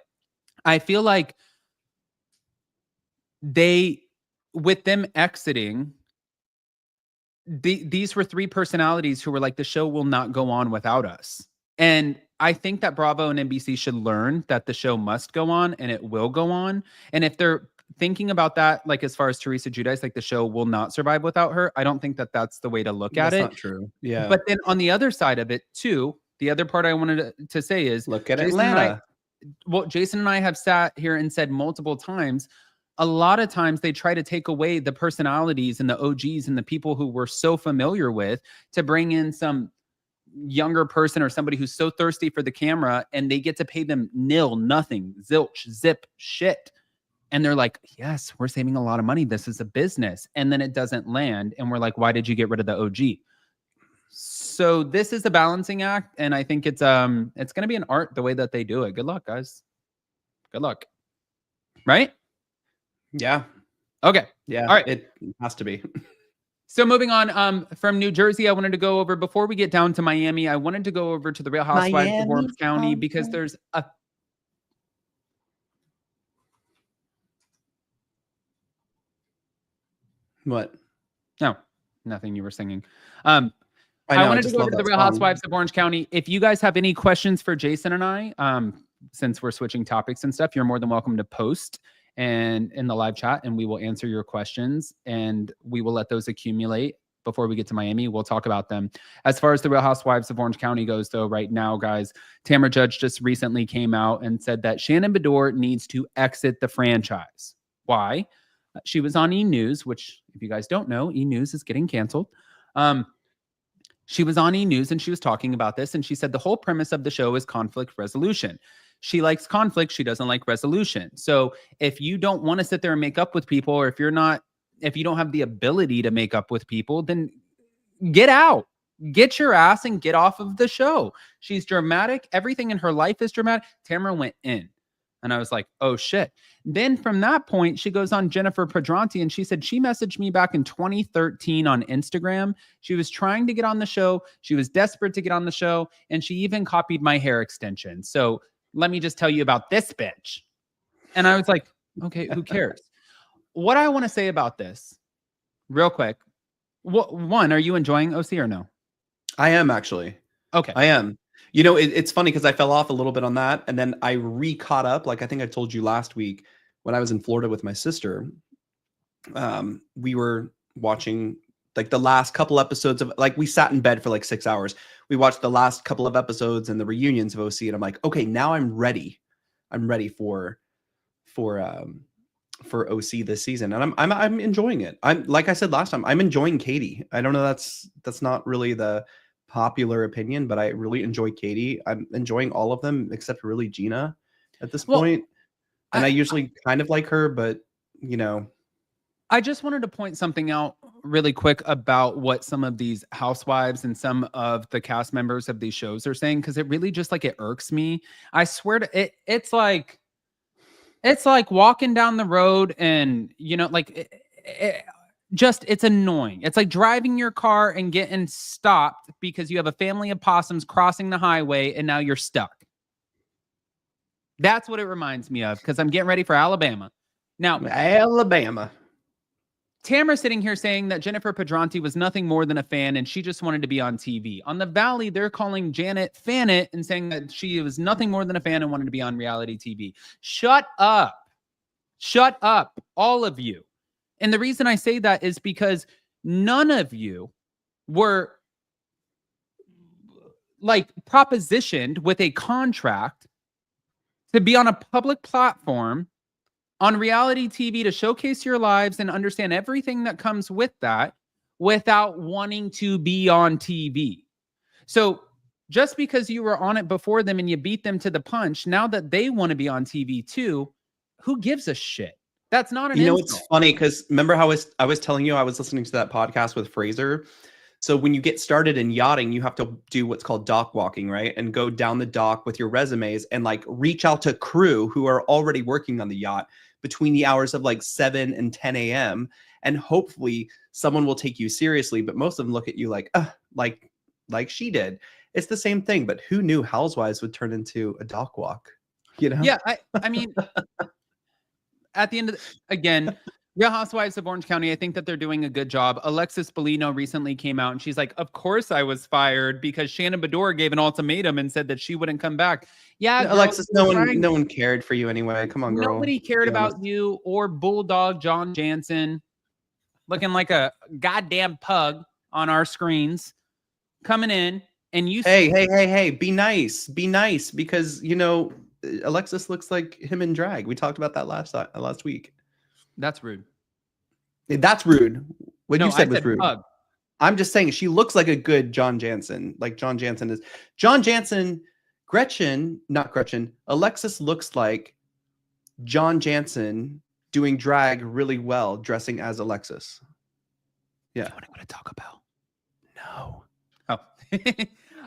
[SPEAKER 1] I feel like with them exiting, these were three personalities who were like, the show will not go on without us. And I think that Bravo and NBC should learn that the show must go on and it will go on. And if they're thinking about that, like as far as Teresa Giudice, like the show will not survive without her, I don't think that that's the way to look at it.
[SPEAKER 2] That's not true. Yeah.
[SPEAKER 1] But then on the other side of it too, the other part I wanted to say is,
[SPEAKER 2] look at Atlanta.
[SPEAKER 1] Jason and I have sat here and said multiple times, a lot of times they try to take away the personalities and the OGs and the people who we're so familiar with to bring in some younger person or somebody who's so thirsty for the camera, and they get to pay them nil, nothing, zilch, zip, shit. And they're like, yes, we're saving a lot of money. This is a business. And then it doesn't land. And we're like, why did you get rid of the OG? So this is a balancing act. And I think it's going to be an art the way that they do it. Good luck, guys. Good luck. Right?
[SPEAKER 2] Yeah.
[SPEAKER 1] Okay.
[SPEAKER 2] Yeah.
[SPEAKER 1] All right.
[SPEAKER 2] It has to be.
[SPEAKER 1] So moving on from New Jersey, I wanted to go over, before we get down to Miami, I wanted to go over to the Real Housewives of Orange County because there's a...
[SPEAKER 2] What?
[SPEAKER 1] No, nothing. You were singing. I wanted to go over to the Real Housewives of Orange County. If you guys have any questions for Jason and I, since we're switching topics and stuff, you're more than welcome to post and in the live chat, and we will answer your questions, and we will let those accumulate before we get to Miami. We'll talk about them. As far as the Real Housewives of Orange County goes, though, right now, guys, Tamra Judge just recently came out and said that Shannon Bedore needs to exit the franchise. Why? She was on E! News, which, if you guys don't know, E! News is getting canceled. She was on E! News and she was talking about this, and she said the whole premise of the show is conflict resolution. She likes conflict. She doesn't like resolution. So if you don't want to sit there and make up with people, or if you don't have the ability to make up with people, then get out. Get your ass and get off of the show. She's dramatic. Everything in her life is dramatic. Tamra went in. And I was like, oh, shit. Then from that point, she goes on Jennifer Pedranti, and she said she messaged me back in 2013 on Instagram. She was trying to get on the show. She was desperate to get on the show. And she even copied my hair extension. So let me just tell you about this bitch. And I was like, okay, who cares? What I want to say about this, real quick. One, are you enjoying OC or no?
[SPEAKER 2] I am, actually.
[SPEAKER 1] Okay.
[SPEAKER 2] I am. You know, it's funny because I fell off a little bit on that, and then I caught up. Like I think I told you last week when I was in Florida with my sister, we were watching like the last couple episodes of, like, we sat in bed for like 6 hours. We watched the last couple of episodes and the reunions of OC, and I'm like, okay, now I'm ready. I'm ready for OC this season, and I'm enjoying it. I'm, like I said last time, I'm enjoying Katie. I don't know, that's not really the popular opinion, but I really enjoy Katie. I'm enjoying all of them except really Gina at this point. And I usually kind of like her, but you know.
[SPEAKER 1] I just wanted to point something out really quick about what some of these housewives and some of the cast members of these shows are saying, because it really just like, it irks me. I swear to it, it's like walking down the road and, you know, like it's annoying. It's like driving your car and getting stopped because you have a family of possums crossing the highway and now you're stuck. That's what it reminds me of, because I'm getting ready for Alabama. Now,
[SPEAKER 2] Alabama.
[SPEAKER 1] Tamra sitting here saying that Jennifer Pedranti was nothing more than a fan and she just wanted to be on TV. On the Valley, they're calling Janet Fanit and saying that she was nothing more than a fan and wanted to be on reality TV. Shut up. Shut up, all of you. And the reason I say that is because none of you were like propositioned with a contract to be on a public platform on reality TV to showcase your lives and understand everything that comes with that without wanting to be on TV. So just because you were on it before them and you beat them to the punch, now that they want to be on TV too, who gives a shit? That's not an insult.
[SPEAKER 2] It's funny because remember how I was telling you I was listening to that podcast with Fraser. So when you get started in yachting, you have to do what's called dock walking, right? And go down the dock with your resumes and like reach out to crew who are already working on the yacht between the hours of like 7 and 10 a.m. And hopefully someone will take you seriously. But most of them look at you like she did. It's the same thing. But who knew Housewives would turn into a dock walk? You know?
[SPEAKER 1] Yeah, I mean, at the end of again, Real Housewives of Orange County, I think that they're doing a good job. Alexis Bellino recently came out and she's like, of course I was fired because Shannon Bedore gave an ultimatum and said that she wouldn't come back. Yeah, girl,
[SPEAKER 2] Alexis, no one cared for you anyway. Come on, girl.
[SPEAKER 1] Nobody cared about you or Bulldog John Jansen looking like a goddamn pug on our screens coming in and you
[SPEAKER 2] Hey, be nice because Alexis looks like him in drag. We talked about that last week.
[SPEAKER 1] That's rude.
[SPEAKER 2] That's rude. What you said was rude.
[SPEAKER 1] Pug.
[SPEAKER 2] I'm just saying she looks like a good John Jansen. Like John Jansen is. John Jansen, not Gretchen. Alexis looks like John Jansen doing drag really well, dressing as Alexis. Yeah.
[SPEAKER 1] You want to go to Taco Bell? No. Oh.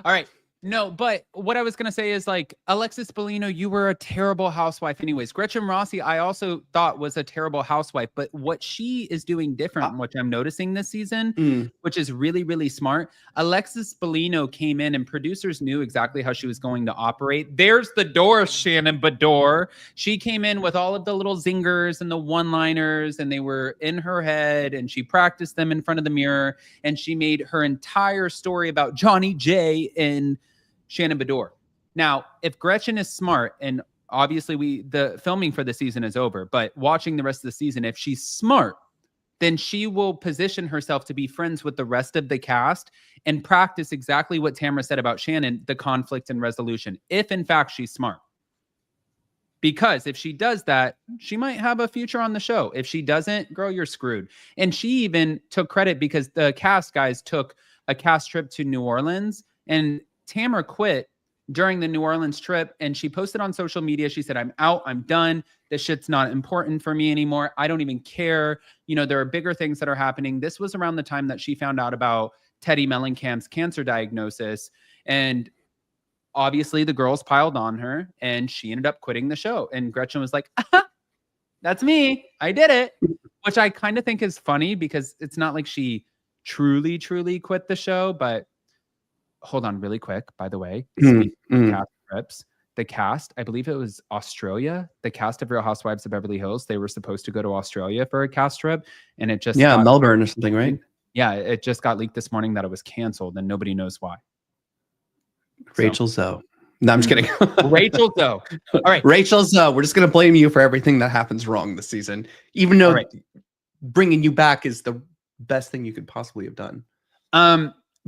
[SPEAKER 1] All right. No, but what I was going to say is like, Alexis Bellino, you were a terrible housewife anyways. Gretchen Rossi, I also thought was a terrible housewife, but what she is doing different, which I'm noticing this season, which is really, really smart. Alexis Bellino came in and producers knew exactly how she was going to operate. There's the door, Shannon Bedore. She came in with all of the little zingers and the one-liners and they were in her head and she practiced them in front of the mirror and she made her entire story about Johnny J and Shannon Bedore. Now, if Gretchen is smart, and obviously the filming for the season is over, but watching the rest of the season, if she's smart, then she will position herself to be friends with the rest of the cast and practice exactly what Tamra said about Shannon, the conflict and resolution, if in fact she's smart. Because if she does that, she might have a future on the show. If she doesn't, girl, you're screwed. And she even took credit because the cast guys took a cast trip to New Orleans and Tamra quit during the New Orleans trip and she posted on social media. She said, I'm out. I'm done. This shit's not important for me anymore. I don't even care. There are bigger things that are happening. This was around the time that she found out about Teddi Mellencamp's cancer diagnosis. And obviously the girls piled on her and she ended up quitting the show. And Gretchen was like, that's me. I did it. Which I kind of think is funny because it's not like she truly, truly quit the show, but hold on really quick, by the way. Cast trips, the cast, I believe it was Australia, the cast of Real Housewives of Beverly Hills, they were supposed to go to Australia for a cast trip and it just
[SPEAKER 2] Melbourne or something, right?
[SPEAKER 1] Yeah, it just got leaked this morning that it was canceled and nobody knows why.
[SPEAKER 2] Rachel Zoe. No, I'm just kidding.
[SPEAKER 1] Rachel Zoe. All right.
[SPEAKER 2] Rachel Zoe, we're just going to blame you for everything that happens wrong this season, even though bringing you back is the best thing you could possibly have done.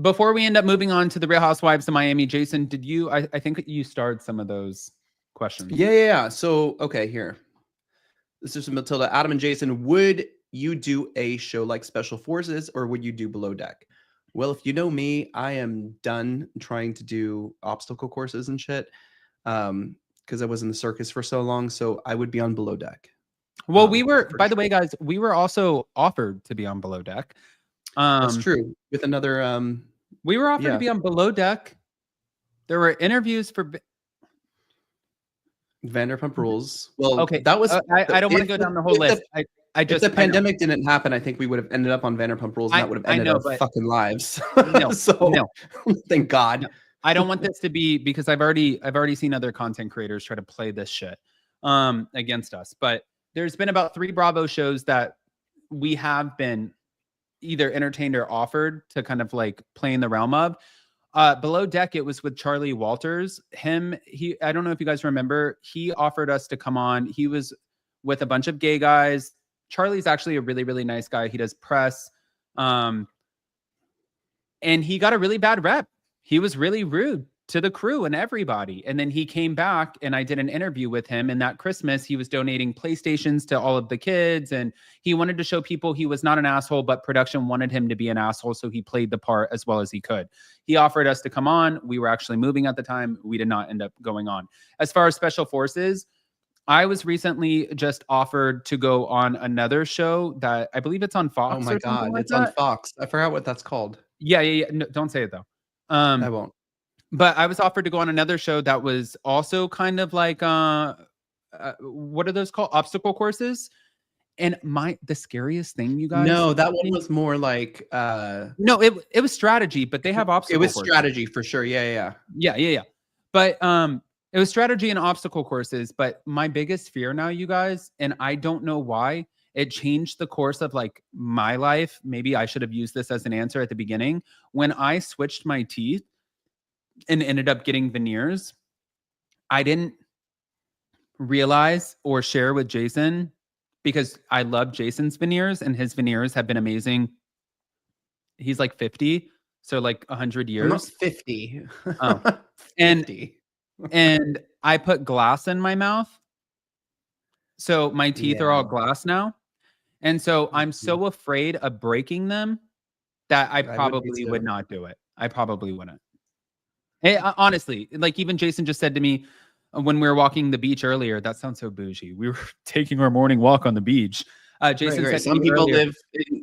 [SPEAKER 1] Before we end up moving on to the Real Housewives of Miami, Jason, did you, I think you starred some of those questions.
[SPEAKER 2] Yeah. So, okay, here. This is from Matilda. Adam and Jason, would you do a show like Special Forces or would you do Below Deck? Well, if you know me, I am done trying to do obstacle courses and shit because I was in the circus for so long. So I would be on Below Deck.
[SPEAKER 1] Well, we were, by the way, guys, we were also offered to be on Below Deck.
[SPEAKER 2] That's true. With another,
[SPEAKER 1] we were offered to be on Below Deck. There were interviews for
[SPEAKER 2] Vanderpump Rules. Well,
[SPEAKER 1] okay,
[SPEAKER 2] that was.
[SPEAKER 1] I don't want to go down the whole list.
[SPEAKER 2] If the pandemic didn't happen, I think we would have ended up on Vanderpump Rules, and that would have ended our fucking lives.
[SPEAKER 1] No,
[SPEAKER 2] thank God.
[SPEAKER 1] No. I don't want this to be because I've already seen other content creators try to play this shit against us. But there's been about 3 Bravo shows that we have been either entertained or offered to kind of like play in the realm of. Below Deck, it was with Charlie Walters. I don't know if you guys remember, he offered us to come on. He was with a bunch of gay guys. Charlie's actually a really, really nice guy. He does press. And he got a really bad rep. He was really rude to the crew and everybody. And then he came back and I did an interview with him. And that Christmas, he was donating PlayStations to all of the kids. And he wanted to show people he was not an asshole, but production wanted him to be an asshole. So he played the part as well as he could. He offered us to come on. We were actually moving at the time. We did not end up going on. As far as Special Forces, I was recently just offered to go on another show that I believe it's on Fox.
[SPEAKER 2] Oh my God, it's on Fox. I forgot what that's called.
[SPEAKER 1] Yeah. No, don't say it though.
[SPEAKER 2] I won't.
[SPEAKER 1] But I was offered to go on another show that was also kind of like, what are those called? Obstacle courses. And the scariest thing, you guys.
[SPEAKER 2] No, that one was more like.
[SPEAKER 1] No, it was strategy, but they have obstacle.
[SPEAKER 2] It was strategy for sure. Yeah.
[SPEAKER 1] But it was strategy and obstacle courses. But my biggest fear now, you guys, and I don't know why, it changed the course of like my life. Maybe I should have used this as an answer at the beginning. When I switched my teeth and ended up getting veneers, I didn't realize or share with Jason, because I love Jason's veneers and his veneers have been amazing. He's like 50, so like 100 years.
[SPEAKER 2] I'm not 50.
[SPEAKER 1] Oh. 50. And I put glass in my mouth. So my teeth are all glass now. And so I'm so afraid of breaking them that I probably would not do it. I probably wouldn't. Hey, honestly, like even Jason just said to me when we were walking the beach earlier, that sounds so bougie. We were taking our morning walk on the beach. Jason said
[SPEAKER 2] some people live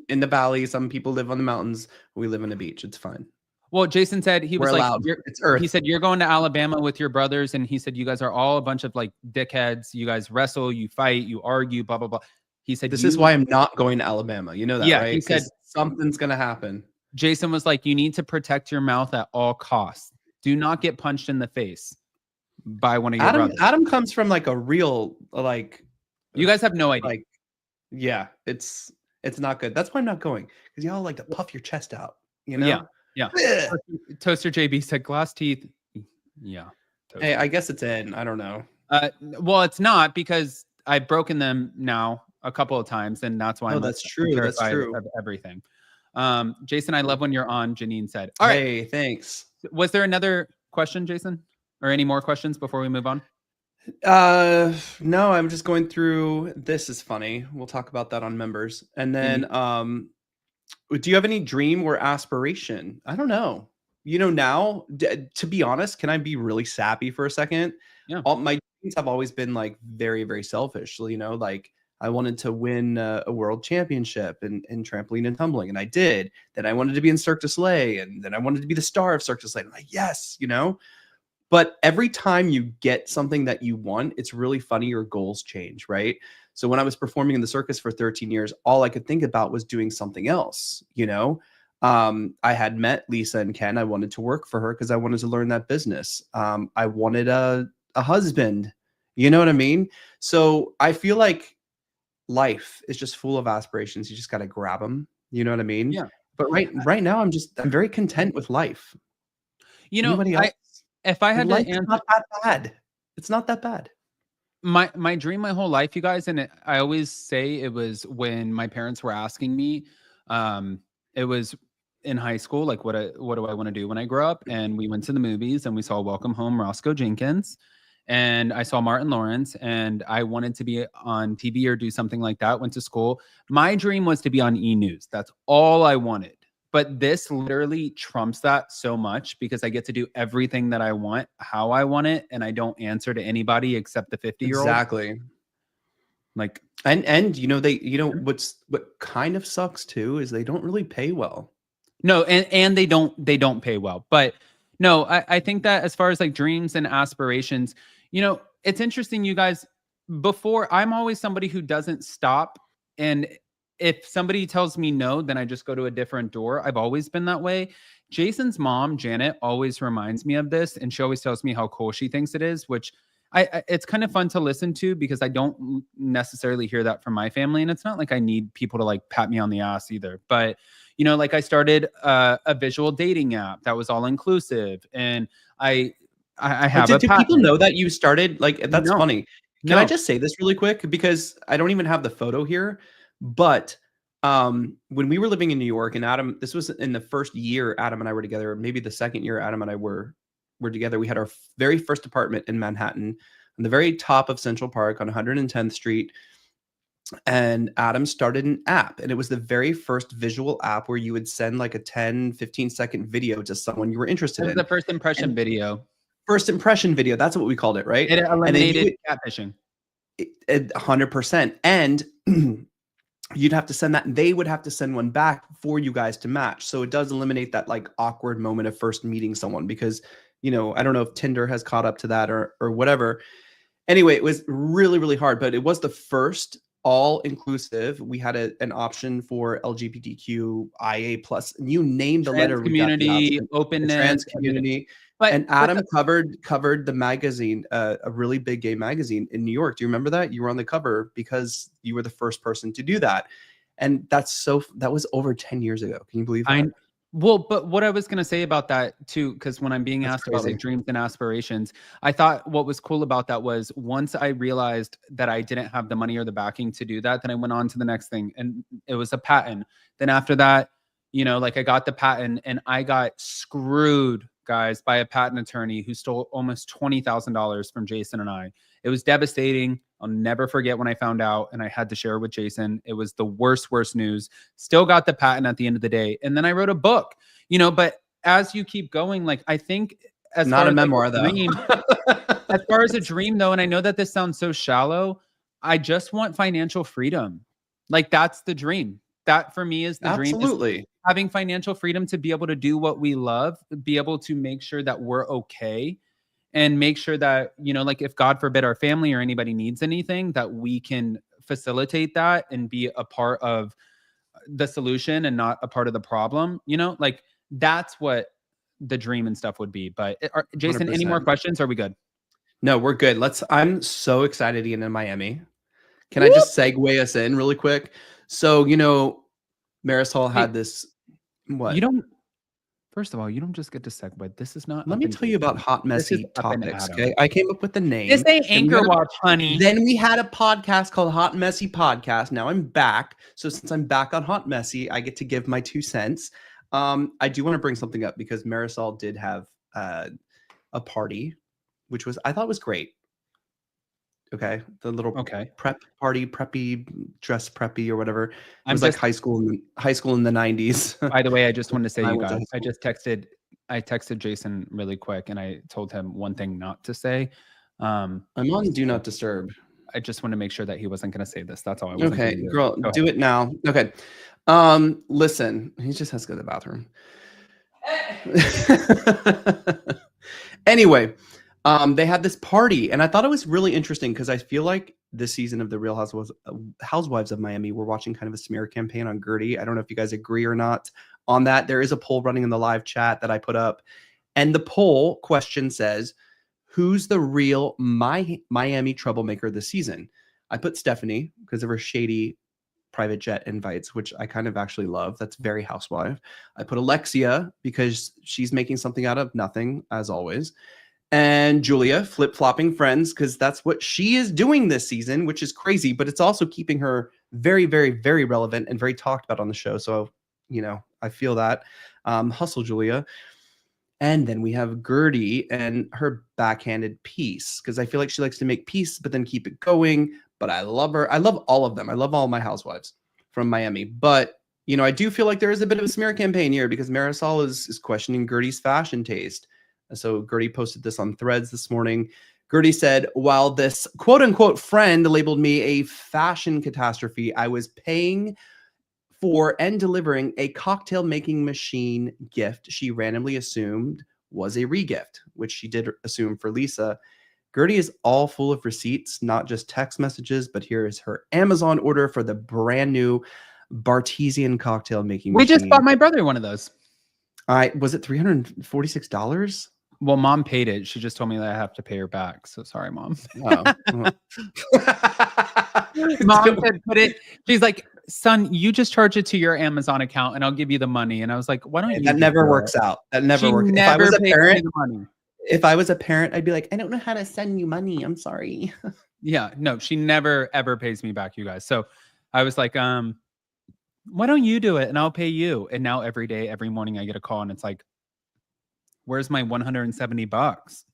[SPEAKER 2] in the valley. Some people live on the mountains. We live on the beach. It's fine.
[SPEAKER 1] Well, Jason said he was like,
[SPEAKER 2] it's Earth.
[SPEAKER 1] He said, you're going to Alabama with your brothers. And he said, you guys are all a bunch of like dickheads. You guys wrestle, you fight, you argue, blah, blah, blah. He said,
[SPEAKER 2] this is why I'm not going to Alabama. You know that, right?
[SPEAKER 1] He said,
[SPEAKER 2] something's going to happen.
[SPEAKER 1] Jason was like, you need to protect your mouth at all costs. Do not get punched in the face by one of your brothers.
[SPEAKER 2] Adam comes from like a real, like,
[SPEAKER 1] you guys have no idea.
[SPEAKER 2] Like, yeah, it's not good. That's why I'm not going, because y'all like to puff your chest out, you know?
[SPEAKER 1] Yeah. Toaster JB said glass teeth. Yeah.
[SPEAKER 2] Toaster. Hey, I guess it's in. I don't know.
[SPEAKER 1] Well, it's not, because I've broken them now a couple of times, and that's why.
[SPEAKER 2] Oh, that's true. That's true.
[SPEAKER 1] Of everything. Jason, I love when you're on. Janine said. All right.
[SPEAKER 2] Hey, thanks.
[SPEAKER 1] Was there another question, Jason, or any more questions before we move on?
[SPEAKER 2] No, I'm just going through. This is funny. We'll talk about that on members, and then do you have any dream or aspiration? I don't know. You know, now, to be honest, can I be really sappy for a second?
[SPEAKER 1] Yeah.
[SPEAKER 2] All my dreams have always been like very, very selfish. You know, like I wanted to win a world championship in trampoline and tumbling, and I did. Then I wanted to be in Cirque du Soleil, and then I wanted to be the star of Cirque du Soleil. I'm like, yes, you know. But every time you get something that you want, it's really funny. Your goals change, right? So when I was performing in the circus for 13 years, all I could think about was doing something else, you know? I had met Lisa and Ken. I wanted to work for her because I wanted to learn that business. I wanted a husband, you know what I mean? So I feel like life is just full of aspirations. You just got to grab them, you know what I mean?
[SPEAKER 1] Yeah.
[SPEAKER 2] But right now, I'm very content with life.
[SPEAKER 1] You know, if I had to answer,
[SPEAKER 2] it's not that bad. It's not that bad.
[SPEAKER 1] My dream my whole life, you guys, and I always say it was when my parents were asking me, it was in high school, like what do I want to do when I grow up? And we went to the movies and we saw Welcome Home, Roscoe Jenkins, and I saw Martin Lawrence, and I wanted to be on TV or do something like that. Went to school. My dream was to be on E! News. That's all I wanted. But this literally trumps that so much, because I get to do everything that I want, how I want it, and I don't answer to anybody except the 50-year-old.
[SPEAKER 2] Exactly.
[SPEAKER 1] Like,
[SPEAKER 2] and you know, what kind of sucks too is they don't really pay well.
[SPEAKER 1] No, and they don't pay well. But no, I think that as far as like dreams and aspirations, you know, it's interesting, you guys. Before, I'm always somebody who doesn't stop, and if somebody tells me no, then I just go to a different door. I've always been that way. Jason's mom, Janet, always reminds me of this, and she always tells me how cool she thinks it is, which it's kind of fun to listen to because I don't necessarily hear that from my family. And it's not like I need people to like pat me on the ass either. But, you know, like I started a visual dating app that was all inclusive. And I have
[SPEAKER 2] do people know that you started? Like, that's funny. Can I
[SPEAKER 1] No.
[SPEAKER 2] just say this really quick? Because I don't even have the photo here. But when we were living in New York, and Adam, this was in the first year Adam and I were together, maybe the second year Adam and I were together. We had our very first apartment in Manhattan on the very top of Central Park on 110th Street. And Adam started an app, and it was the very first visual app where you would send like a 10-15-second video to someone you were interested in.
[SPEAKER 1] The first impression video.
[SPEAKER 2] First impression video. That's what we called it, right?
[SPEAKER 1] It eliminated catfishing.
[SPEAKER 2] 100%. And you'd have to send that, and they would have to send one back for you guys to match. So it does eliminate that like awkward moment of first meeting someone, because, you know, I don't know if Tinder has caught up to that or whatever. Anyway, it was really, really hard, but it was the first all inclusive. We had an option for LGBTQIA plus, you name the letter.
[SPEAKER 1] Community, openness,
[SPEAKER 2] trans community. And Adam covered the magazine, a really big gay magazine in New York. Do you remember that? You were on the cover because you were the first person to do that. And that was over 10 years ago. Can you believe that?
[SPEAKER 1] Well, but what I was going to say about that too, because when I'm being asked about like dreams and aspirations, I thought what was cool about that was once I realized that I didn't have the money or the backing to do that, then I went on to the next thing, and it was a patent. Then after that, you know, like I got the patent, and I got screwed, guys, by a patent attorney who stole almost $20,000 from Jason and I. It was devastating. I'll never forget when I found out, and I had to share with Jason. It was the worst news. Still got the patent at the end of the day. And then I wrote a book, you know, but as you keep going, like, I think as
[SPEAKER 2] not a memoir though.
[SPEAKER 1] As far as a dream though, and I know that this sounds so shallow, I just want financial freedom. Like, that's the dream. That for me is the dream.
[SPEAKER 2] Absolutely.
[SPEAKER 1] Having financial freedom to be able to do what we love, be able to make sure that we're okay, and make sure that, you know, like if God forbid our family or anybody needs anything, that we can facilitate that and be a part of the solution and not a part of the problem, you know, like that's what the dream and stuff would be. But Jason, 100%. Any more questions? Are we good?
[SPEAKER 2] No, we're good. I'm so excited to get in Miami. Can I just segue us in really quick? So, you know, Marisol had this, what?
[SPEAKER 1] First of all, you don't just get to segue. This is not.
[SPEAKER 2] Let me tell you about hot, messy topics, okay? I came up with the name.
[SPEAKER 1] This ain't Anchor Watch, honey.
[SPEAKER 2] Then we had a podcast called Hot Messy Podcast. Now I'm back. So since I'm back on Hot Messy, I get to give my 2 cents. I do want to bring something up because Marisol did have a party, which I thought was great. Okay, the little prep party, preppy, dress preppy or whatever. It was like high school in the 90s.
[SPEAKER 1] By the way, I just wanted to say, you guys, I texted Jason really quick, and I told him one thing not to say.
[SPEAKER 2] I'm on Do Not Disturb.
[SPEAKER 1] I just want to make sure that he wasn't going to say this. That's all I was.
[SPEAKER 2] Okay, girl, do it now. Okay. Listen, he just has to go to the bathroom. Anyway. They had this party, and I thought it was really interesting because I feel like this season of The Real Housewives of Miami, we're watching kind of a smear campaign on Gertie. I don't know if you guys agree or not on that. There is a poll running in the live chat that I put up, and the poll question says, who's the real Miami troublemaker this season? I put Stephanie because of her shady private jet invites, which I kind of actually love. That's very housewife. I put Alexia because she's making something out of nothing, as always. And Julia, flip-flopping friends, because that's what she is doing this season, which is crazy, but it's also keeping her very, very, very relevant and very talked about on the show. So, you know, I feel that. Hustle, Julia. And then we have Gertie and her backhanded peace, because I feel like she likes to make peace, but then keep it going. But I love her. I love all of them. I love all my housewives from Miami. But, you know, I do feel like there is a bit of a smear campaign here because Marisol is questioning Gertie's fashion taste. So Gertie posted this on Threads this morning. Gertie said, while this quote unquote friend labeled me a fashion catastrophe, I was paying for and delivering a cocktail making machine gift she randomly assumed was a regift, which she did assume for Lisa. Gertie is all full of receipts, not just text messages, but here is her Amazon order for the brand new Bartesian cocktail making machine.
[SPEAKER 1] We just bought my brother one of those.
[SPEAKER 2] Was it $346?
[SPEAKER 1] Well, mom paid it. She just told me that I have to pay her back. So sorry, mom.
[SPEAKER 2] Oh.
[SPEAKER 1] Mom said, put it. She's like, son, you just charge it to your Amazon account and I'll give you the money. And I was like, why don't you?
[SPEAKER 2] That never works out. That never works.
[SPEAKER 1] If I was a parent,
[SPEAKER 2] if I was a parent, I'd be like, I don't know how to send you money. I'm sorry.
[SPEAKER 1] Yeah, no, she never ever pays me back, you guys. So I was like, why don't you do it and I'll pay you? And now every day, every morning I get a call and it's like, where's my $170?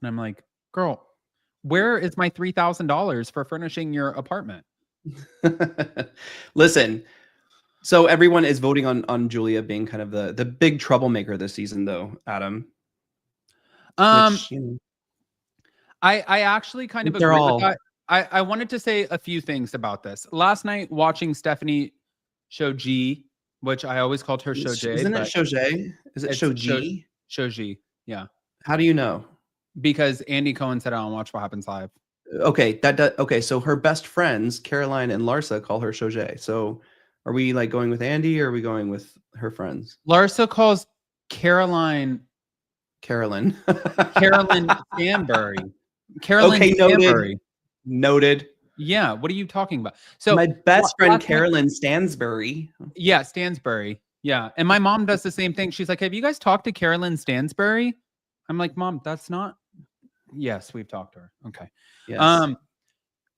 [SPEAKER 1] And I'm like, girl, where is my $3,000 for furnishing your apartment?
[SPEAKER 2] Listen, so everyone is voting on Julia being kind of the big troublemaker this season, though, Adam. Which,
[SPEAKER 1] I actually kind of agree with that. I wanted to say a few things about this. Last night, watching Stephanie Show G, which I always called her Show J.
[SPEAKER 2] Isn't it Show J? Is it Show G?
[SPEAKER 1] Show G, yeah.
[SPEAKER 2] How do you know?
[SPEAKER 1] Because Andy Cohen said it on Watch What Happens Live.
[SPEAKER 2] Okay, okay. So her best friends, Caroline and Larsa, call her Show J. So are we like going with Andy or are we going with her friends?
[SPEAKER 1] Larsa calls Carolyn Stanbury. Carolyn Stanbury.
[SPEAKER 2] Noted.
[SPEAKER 1] Yeah, what are you talking about? So
[SPEAKER 2] my best friend Carolyn Stansbury.
[SPEAKER 1] Yeah, Stansbury. Yeah, and my mom does the same thing. She's like, "Have you guys talked to Carolyn Stansbury?" I'm like, "Mom, that's not." Yes, we've talked to her. Okay.
[SPEAKER 2] Yes.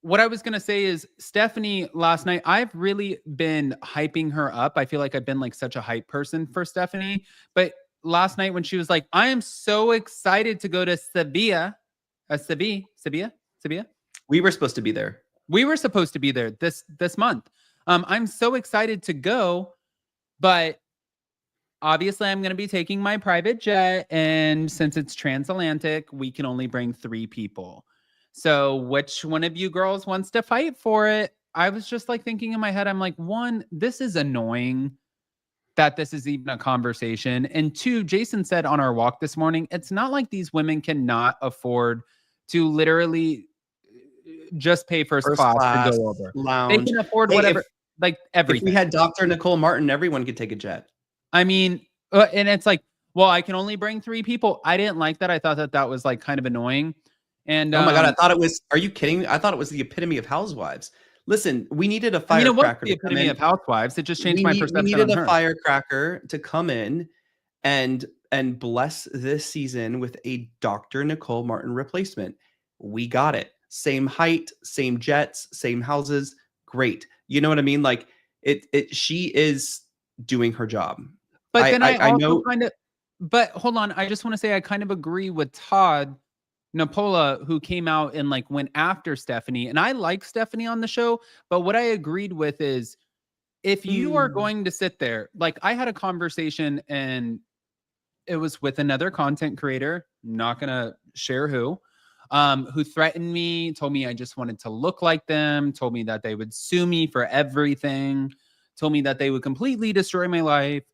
[SPEAKER 1] What I was gonna say is Stephanie last night. I've really been hyping her up. I feel like I've been like such a hype person for Stephanie, but last night when she was like, "I am so excited to go to Sevilla," Sevilla.
[SPEAKER 2] We were supposed to be there.
[SPEAKER 1] We were supposed to be there this month. I'm so excited to go, but obviously I'm going to be taking my private jet, and since it's transatlantic, we can only bring 3 people. So which one of you girls wants to fight for it? I was just like thinking in my head, I'm like, 1, this is annoying that this is even a conversation. And 2, Jason said on our walk this morning, it's not like these women cannot afford to literally just pay first class to go over.
[SPEAKER 2] Lounge.
[SPEAKER 1] They can afford whatever, like everything.
[SPEAKER 2] If we had Dr. Nicole Martin, everyone could take a jet.
[SPEAKER 1] I mean, and it's like, well, I can only bring 3 people. I didn't like that. I thought that was like kind of annoying. And
[SPEAKER 2] oh my God, I thought it was, are you kidding? I thought it was the epitome of Housewives. Listen, we needed a firecracker.
[SPEAKER 1] I mean, it was the epitome of Housewives. It just changed my perception.
[SPEAKER 2] We needed a firecracker to come in and bless this season with a Dr. Nicole Martin replacement. We got it. Same height, same jets, same houses. Great. You know what I mean? Like she is doing her job.
[SPEAKER 1] But then I also kind of, but hold on. I just want to say, I kind of agree with Todd Napola, who came out and like went after Stephanie. And I like Stephanie on the show, but what I agreed with is if you are going to sit there, like I had a conversation and it was with another content creator, not going to share who threatened me, told me I just wanted to look like them, told me that they would sue me for everything, told me that they would completely destroy my life.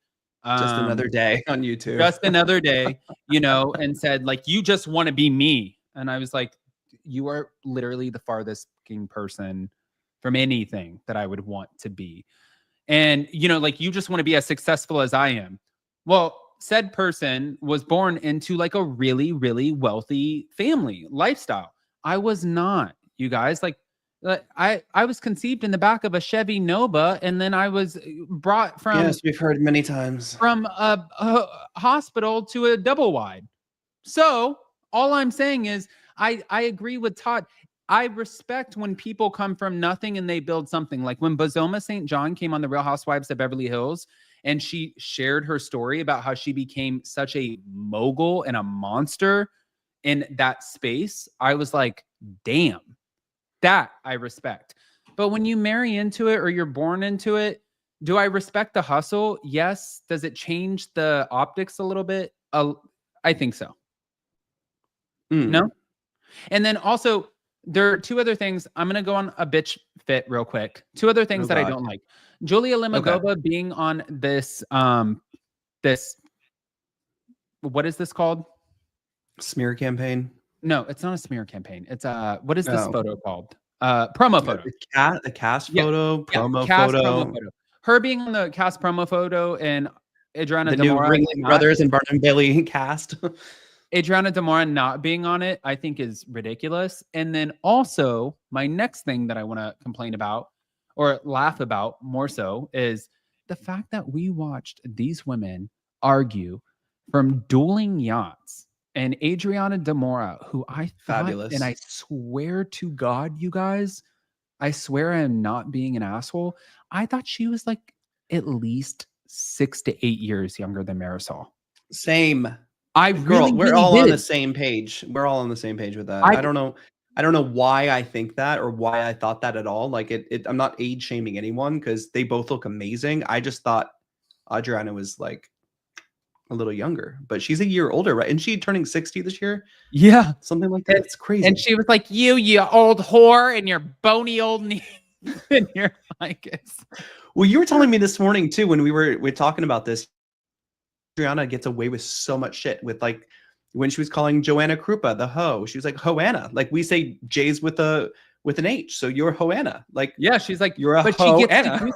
[SPEAKER 2] Just another day on YouTube.
[SPEAKER 1] Just another day, you know, and said, like, you just want to be me. And I was like, you are literally the farthest person from anything that I would want to be. And, you know, like, you just want to be as successful as I am. Well, said person was born into like a really, really wealthy family lifestyle. I was not, you guys. Like I was conceived in the back of a Chevy Nova, and then I was brought from,
[SPEAKER 2] yes, we've heard many times,
[SPEAKER 1] from a hospital to a double wide. So all I'm saying is I agree with Todd. I respect when people come from nothing and they build something. Like when Bozoma St. John came on the Real Housewives of Beverly Hills, and she shared her story about how she became such a mogul and a monster in that space. I was like, damn, that I respect. But when you marry into it or you're born into it, do I respect the hustle? Yes. Does it change the optics a little bit? I think so. No? And then also, there are 2 other things. I'm going to go on a bitch fit real quick. 2 other things that I don't like. Julia Limagova being on this, what is this called?
[SPEAKER 2] Smear campaign?
[SPEAKER 1] No, it's not a smear campaign. It's what is this photo called? Promo photo.
[SPEAKER 2] The cast photo, promo photo.
[SPEAKER 1] Her being on the cast promo photo and Adriana
[SPEAKER 2] the new Ringling Brothers and Barnum Bailey cast.
[SPEAKER 1] Adriana Demora not being on it, I think is ridiculous. And then also my next thing that I want to complain about or laugh about more so is the fact that we watched these women argue from dueling yachts. And Adriana Demora, who I thought,
[SPEAKER 2] Fabulous.
[SPEAKER 1] and I swear to God, you guys, I swear I am not being an asshole. I thought she was like at least 6 to 8 years younger than Marisol.
[SPEAKER 2] Same.
[SPEAKER 1] We're
[SPEAKER 2] all on the same page. We're all on the same page with that. I don't know why I think that or why I thought that at all. Like I'm not age shaming anyone because they both look amazing. I just thought Adriana was like a little younger, but she's a year older, right? And she turning 60 this year.
[SPEAKER 1] Yeah,
[SPEAKER 2] something like that. It's crazy.
[SPEAKER 1] And she was like, "You old whore, and your bony old knee." And you're like,
[SPEAKER 2] well, you were telling me this morning too when we're talking about this. Adriana gets away with so much shit with like when she was calling Joanna Krupa the hoe. She was like Hoanna. Like we say J's with an H, so you're Hoanna. Like
[SPEAKER 1] yeah, she's like
[SPEAKER 2] you're a
[SPEAKER 1] but
[SPEAKER 2] Hoanna.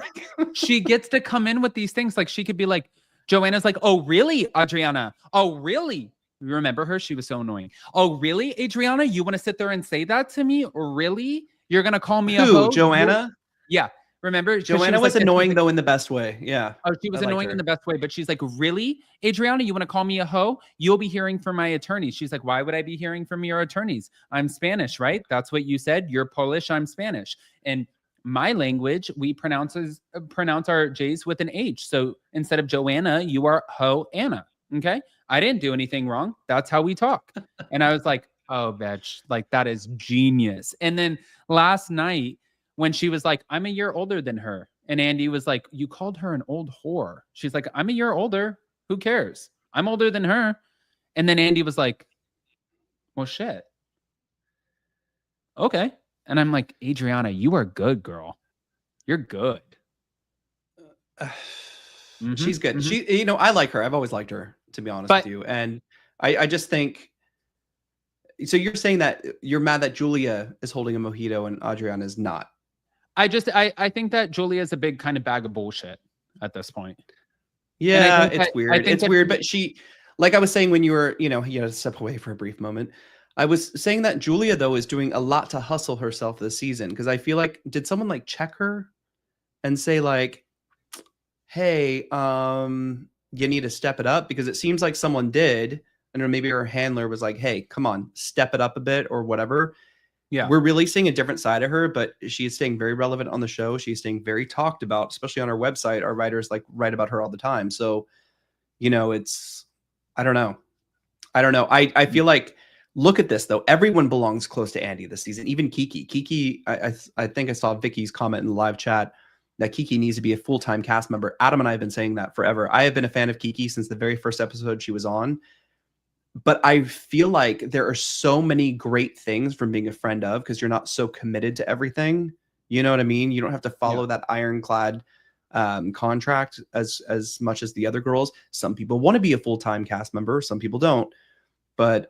[SPEAKER 1] She gets to come in with these things. Like she could be like, Joanna's like, "Oh really, Adriana? Oh really? You remember her? She was so annoying. Oh really, Adriana? You want to sit there and say that to me? Or really? You're gonna call me a hoe?
[SPEAKER 2] Joanna?
[SPEAKER 1] Yeah." Remember?
[SPEAKER 2] Joanna was like, annoying though in the best way. Yeah.
[SPEAKER 1] Oh, she was annoying in the best way, but she's like, "Really, Adriana, you want to call me a hoe? You'll be hearing from my attorneys." She's like, "Why would I be hearing from your attorneys? I'm Spanish, right? That's what you said. You're Polish, I'm Spanish. And my language, we pronounce our J's with an H. So instead of Joanna, you are Ho-Anna. Okay? I didn't do anything wrong. That's how we talk." And I was like, "Oh, bitch, like that is genius." And then last night, when she was like, "I'm a year older than her." And Andy was like, "You called her an old whore." She's like, "I'm a year older. Who cares? I'm older than her." And then Andy was like, "Well, shit. Okay." And I'm like, "Adriana, you are good, girl. You're good."
[SPEAKER 2] She's good. She, I like her. I've always liked her, to be honest with you. And I just think, so you're saying that you're mad that Julia is holding a mojito and Adriana is not.
[SPEAKER 1] I think that Julia is a big kind of bag of bullshit at this point.
[SPEAKER 2] Yeah, it's weird. It's weird, but she, like I was saying when you were, you had to step away for a brief moment. I was saying that Julia though is doing a lot to hustle herself this season because I feel like did someone like check her and say like, "Hey, you need to step it up," because it seems like someone did, and maybe her handler was like, "Hey, come on, step it up a bit," or whatever.
[SPEAKER 1] Yeah,
[SPEAKER 2] we're really seeing a different side of her, but she is staying very relevant on the show. She's staying very talked about, especially on our website. Our writers like write about her all the time. So, it's, I don't know. I feel like, look at this though. Everyone belongs close to Andy this season, even Kiki. Kiki, I think I saw Vicky's comment in the live chat that Kiki needs to be a full-time cast member. Adam and I have been saying that forever. I have been a fan of Kiki since the very first episode she was on. But I feel like there are so many great things from being a friend of because you're not so committed to everything. You know what I mean? You don't have to follow that ironclad contract as much as the other girls. Some people want to be a full-time cast member. Some people don't. But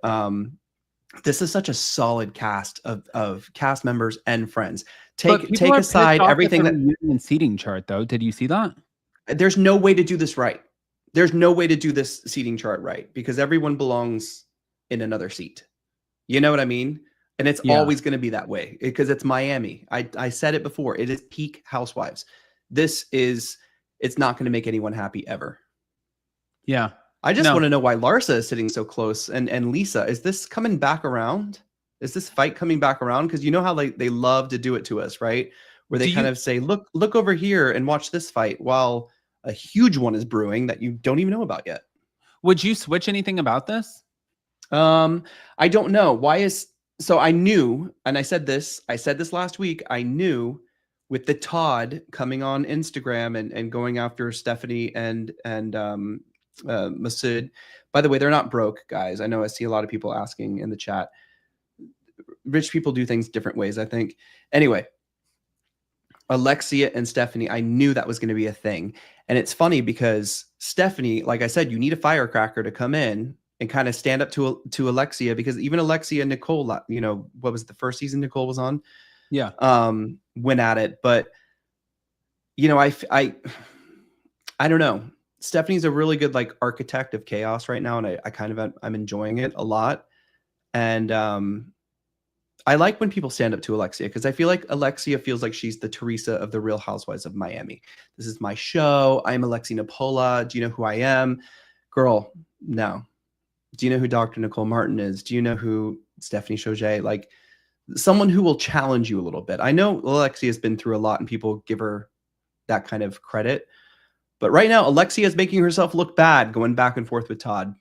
[SPEAKER 2] this is such a solid cast of cast members and friends. Take aside everything
[SPEAKER 1] that seating chart though. Did you see that?
[SPEAKER 2] There's no way to do this right. There's no way to do this seating chart right because everyone belongs in another seat. You know what I mean? And it's always going to be that way because it's Miami. I said it before. It is peak Housewives. It's not going to make anyone happy ever.
[SPEAKER 1] Yeah.
[SPEAKER 2] I just want to know why Larsa is sitting so close and Lisa. Is this coming back around? Is this fight coming back around? Because you know how they love to do it to us, right? Where they kind of say, look over here and watch this fight while a huge one is brewing that you don't even know about yet.
[SPEAKER 1] Would you switch anything about this?
[SPEAKER 2] I don't know. So I knew, and I said this last week, I knew with the Todd coming on Instagram and going after Stephanie and Masood. By the way, they're not broke, guys. I know I see a lot of people asking in the chat. Rich people do things different ways, I think. Anyway, Alexia and Stephanie, I knew that was going to be a thing. And it's funny because Stephanie, like I said, you need a firecracker to come in and kind of stand up to Alexia, because even Alexia and Nicole, what was the first season Nicole was on?
[SPEAKER 1] Yeah.
[SPEAKER 2] Went at it. But, I don't know. Stephanie's a really good like architect of chaos right now, and I'm enjoying it a lot. And I like when people stand up to Alexia, because I feel like Alexia feels like she's the Teresa of the Real Housewives of Miami. This is my show. I'm Alexia Napola. Do you know who I am? Girl, no. Do you know who Dr. Nicole Martin is? Do you know who Stephanie Chauget? Like, someone who will challenge you a little bit. I know Alexia has been through a lot and people give her that kind of credit. But right now, Alexia is making herself look bad going back and forth with Todd.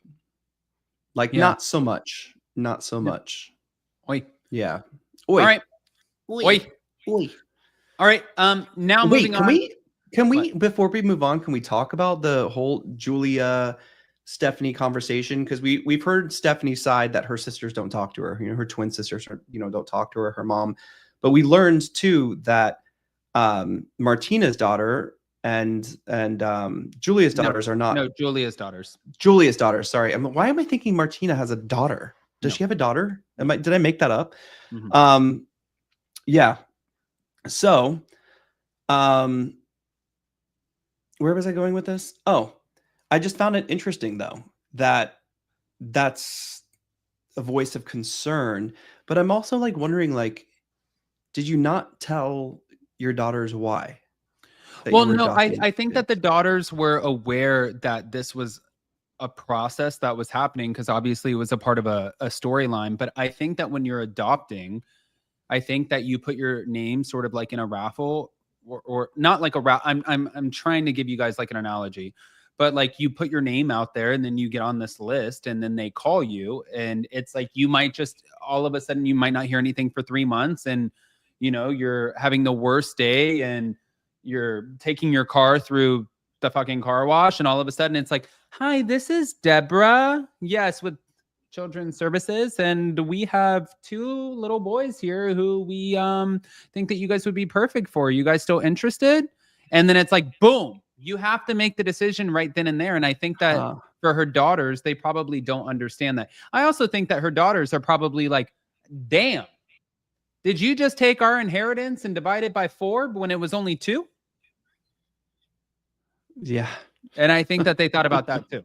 [SPEAKER 2] Like, not so much. Not so much.
[SPEAKER 1] Oi.
[SPEAKER 2] Yeah. Oi.
[SPEAKER 1] All right.
[SPEAKER 2] Oi. Oi.
[SPEAKER 1] All right. Now moving on.
[SPEAKER 2] Can we before we move on, can we talk about the whole Julia Stephanie conversation? Because we've heard Stephanie's side that her sisters don't talk to her. You know, her twin sisters don't talk to her, her mom. But we learned too that Martina's daughter and Julia's daughters are not.
[SPEAKER 1] No, Julia's daughters.
[SPEAKER 2] Julia's daughters. Sorry. Why am I thinking Martina has a daughter? Does she have a daughter? Did I make that up?
[SPEAKER 1] Mm-hmm.
[SPEAKER 2] Yeah. So, where was I going with this? Oh, I just found it interesting though that that's a voice of concern, but I'm also like wondering, like, did you not tell your daughters why?
[SPEAKER 1] Well, no, I think that the daughters were aware that this was a process that was happening, because obviously it was a part of a storyline. But I think that when you're adopting, I think that you put your name sort of like in a raffle, or not like a raffle. I'm trying to give you guys like an analogy, but like you put your name out there and then you get on this list and then they call you, and it's like you might just all of a sudden you might not hear anything for 3 months, and you're having the worst day and you're taking your car through the fucking car wash, and all of a sudden it's like, hi, this is Deborah. Yes, with Children's Services, and we have 2 little boys here who we think that you guys would be perfect for. You guys still interested? And then it's like, boom, you have to make the decision right then and there. And I think that for her daughters, they probably don't understand that. I also think that her daughters are probably like, damn, did you just take our inheritance and divide it by 4 when it was only 2?
[SPEAKER 2] Yeah.
[SPEAKER 1] And I think that they thought about that too.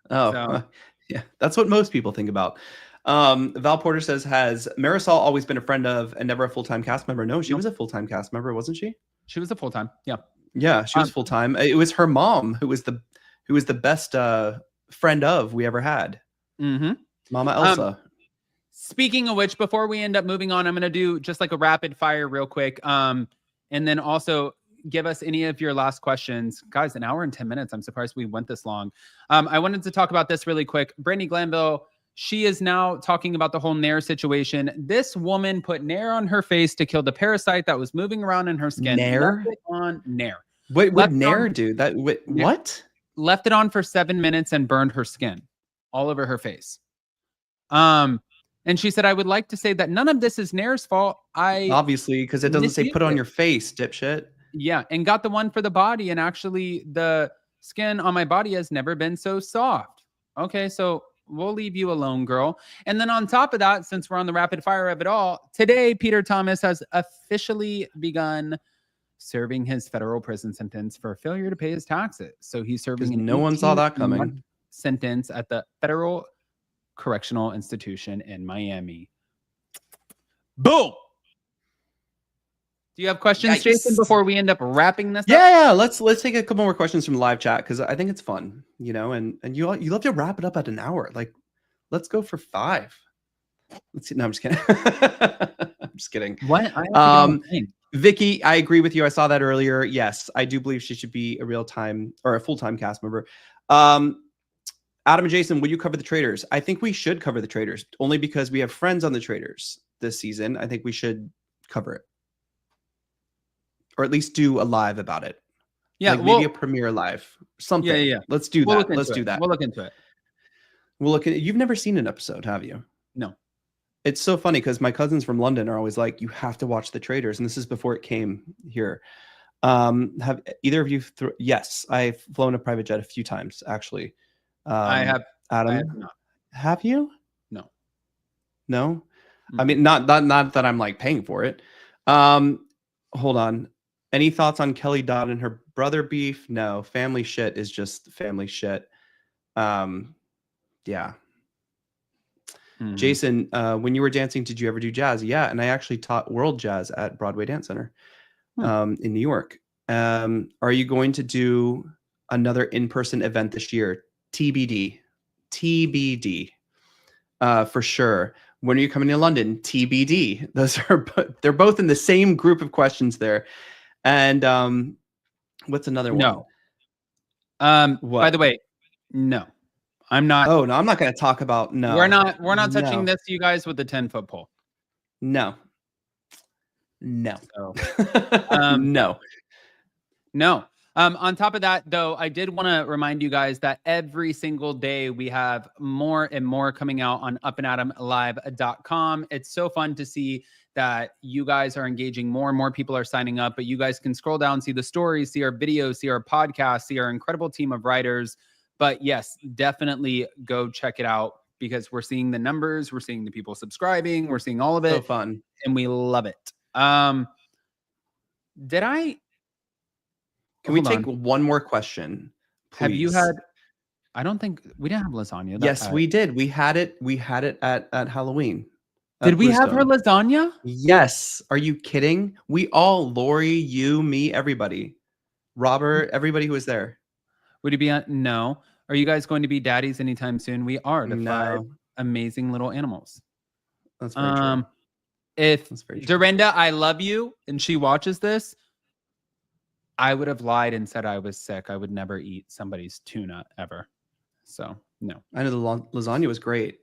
[SPEAKER 2] Yeah, that's what most people think about. Val Porter says, has Marisol always been a friend of and never a full-time cast member? No, she was a full-time cast member, wasn't she?
[SPEAKER 1] She was a full-time. Yeah.
[SPEAKER 2] Yeah, she was full-time. It was her mom who was the best friend of we ever had.
[SPEAKER 1] Mm-hmm.
[SPEAKER 2] Mama Elsa.
[SPEAKER 1] Speaking of which, before we end up moving on, I'm going to do just like a rapid fire real quick. And then also give us any of your last questions. Guys, 1 hour and 10 minutes. I'm surprised we went this long. I wanted to talk about this really quick. Brittany Glanville, she is now talking about the whole Nair situation. This woman put Nair on her face to kill the parasite that was moving around in her skin.
[SPEAKER 2] Nair?
[SPEAKER 1] Left it on Nair.
[SPEAKER 2] What would Nair do? What?
[SPEAKER 1] Left it on for 7 minutes and burned her skin all over her face. And she said, I would like to say that none of this is Nair's fault.
[SPEAKER 2] Obviously, because it doesn't say put on your face, dipshit.
[SPEAKER 1] Yeah, and got the one for the body, and actually the skin on my body has never been so soft. Okay, so we'll leave you alone, girl. And then on top of that, since we're on the rapid fire of it all, today Peter Thomas has officially begun serving his federal prison sentence for failure to pay his taxes. So he's serving
[SPEAKER 2] no one saw that coming.
[SPEAKER 1] Sentence at the Federal Correctional Institution in Miami. Boom. Do you have questions, Jason, before we end up wrapping this up?
[SPEAKER 2] Yeah. Let's take a couple more questions from live chat, because I think it's fun, and you love to wrap it up at 1 hour. Like, let's go for 5. Let's see. No, I'm just kidding. I'm just kidding.
[SPEAKER 1] What?
[SPEAKER 2] Vicky, I agree with you. I saw that earlier. Yes, I do believe she should be a real-time or a full-time cast member. Adam and Jason, will you cover the Traitors? I think we should cover the Traitors, only because we have friends on the Traitors this season. I think we should cover it. Or at least do a live about it.
[SPEAKER 1] Yeah,
[SPEAKER 2] like maybe a premiere live. Something.
[SPEAKER 1] Yeah.
[SPEAKER 2] Let's do that. Let's do that.
[SPEAKER 1] We'll look into it.
[SPEAKER 2] We'll look at it. You've never seen an episode, have you?
[SPEAKER 1] No.
[SPEAKER 2] It's so funny because my cousins from London are always like, you have to watch the Traitors. And this is before it came here. Have either of you? Yes, I've flown a private jet a few times, actually.
[SPEAKER 1] I have.
[SPEAKER 2] Adam,
[SPEAKER 1] I have not.
[SPEAKER 2] Have you?
[SPEAKER 1] No.
[SPEAKER 2] No?
[SPEAKER 1] Mm-hmm.
[SPEAKER 2] I mean, not that I'm like paying for it. Hold on. Any thoughts on Kelly Dodd and her Brother beef, no. Family shit is just family shit. Yeah. Jason, when you were dancing, did you ever do jazz? Yeah, and I actually taught world jazz at Broadway Dance Center in New York. Are you going to do another in-person event this year? TBD. TBD. For sure. When are you coming to London? TBD. They're both in the same group of questions there. And what's another one?
[SPEAKER 1] No. By the way, no. I'm not.
[SPEAKER 2] Oh no, I'm not going to talk about. No,
[SPEAKER 1] we're not touching this, you guys, with the 10-foot pole.
[SPEAKER 2] No.
[SPEAKER 1] So,
[SPEAKER 2] no.
[SPEAKER 1] On top of that, though, I did want to remind you guys that every single day we have more and more coming out on upandadamlive.com. It's so fun to see that you guys are engaging more and more people are signing up, but you guys can scroll down, see the stories, see our videos, see our podcasts, see our incredible team of writers. But yes, definitely go check it out because we're seeing the numbers, we're seeing the people subscribing, we're seeing all of it.
[SPEAKER 2] So fun.
[SPEAKER 1] And we love it.
[SPEAKER 2] Can we take one more question? Please?
[SPEAKER 1] Have you had, I don't think we didn't have lasagna.
[SPEAKER 2] Yes, we did. We had it at Halloween.
[SPEAKER 1] Did we have her lasagna?
[SPEAKER 2] Yes. Are you kidding? We all, Lori, you, me, everybody. Robert, everybody who was there.
[SPEAKER 1] Would you be on? No. Are you guys going to be daddies anytime soon? We are. The 5 amazing little animals.
[SPEAKER 2] That's very true.
[SPEAKER 1] If Dorinda, I love you, and she watches this, I would have lied and said I was sick. I would never eat somebody's tuna ever. So no.
[SPEAKER 2] I know the lasagna was great.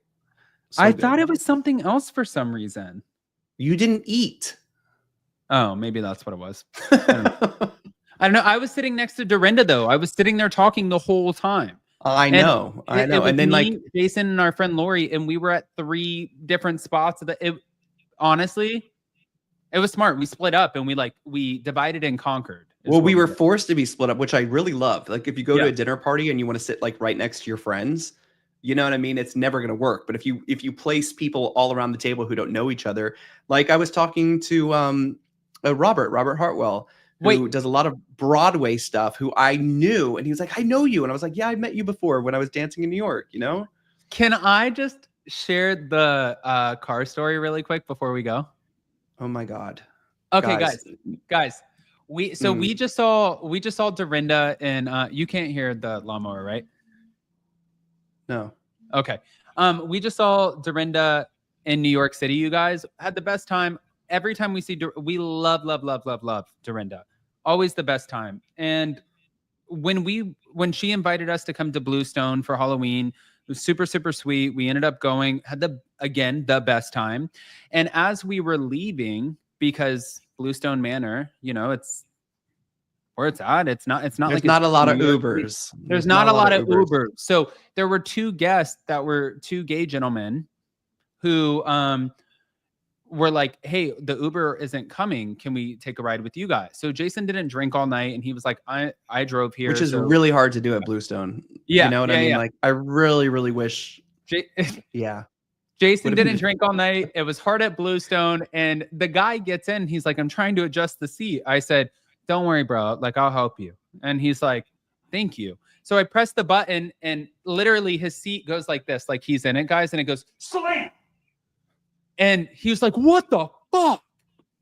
[SPEAKER 1] So I thought it was something else for some reason.
[SPEAKER 2] You didn't eat.
[SPEAKER 1] Oh, maybe that's what it was. I don't know. I was sitting next to Dorinda though. I was sitting there talking the whole time.
[SPEAKER 2] I know.
[SPEAKER 1] And then like Jason and our friend Lori, and we were at 3 different spots. Honestly, it was smart. We split up and we divided and conquered.
[SPEAKER 2] Well, we were forced to be split up, which I really loved. Like if you go to a dinner party and you want to sit like right next to your friends, you know what I mean? It's never going to work. But if you place people all around the table who don't know each other, like I was talking to Robert Hartwell, who does a lot of Broadway stuff, who I knew, and he was like, I know you. And I was like, yeah, I met you before when I was dancing in New York, you know?
[SPEAKER 1] Can I just share the car story really quick before we go?
[SPEAKER 2] Oh my God.
[SPEAKER 1] Okay, guys. We just saw Dorinda and you can't hear the lawnmower, right?
[SPEAKER 2] No.
[SPEAKER 1] Okay. We just saw Dorinda in New York City. You guys had the best time. Every time we see, we love Dorinda. Always the best time. And when she invited us to come to Bluestone for Halloween, it was super, super sweet. We ended up going, had the best time. And as we were leaving, because Bluestone Manor, you know, it's where it's at. It's not
[SPEAKER 2] There's
[SPEAKER 1] like
[SPEAKER 2] not a lot of Ubers.
[SPEAKER 1] There's not a lot of Ubers. So there were 2 guests that were 2 gay gentlemen who were like, hey, the Uber isn't coming. Can we take a ride with you guys? So Jason didn't drink all night and he was like, I drove here.
[SPEAKER 2] Which is really hard to do at Bluestone.
[SPEAKER 1] Yeah.
[SPEAKER 2] You know what I mean? Yeah. Like I really, really wish. Yeah.
[SPEAKER 1] Jason didn't drink all night. It was hard at Bluestone. And the guy gets in. He's like, I'm trying to adjust the seat. I said, don't worry, bro. Like, I'll help you. And he's like, thank you. So I pressed the button and literally his seat goes like this. Like he's in it, guys. And it goes, slam. And he was like, what the fuck?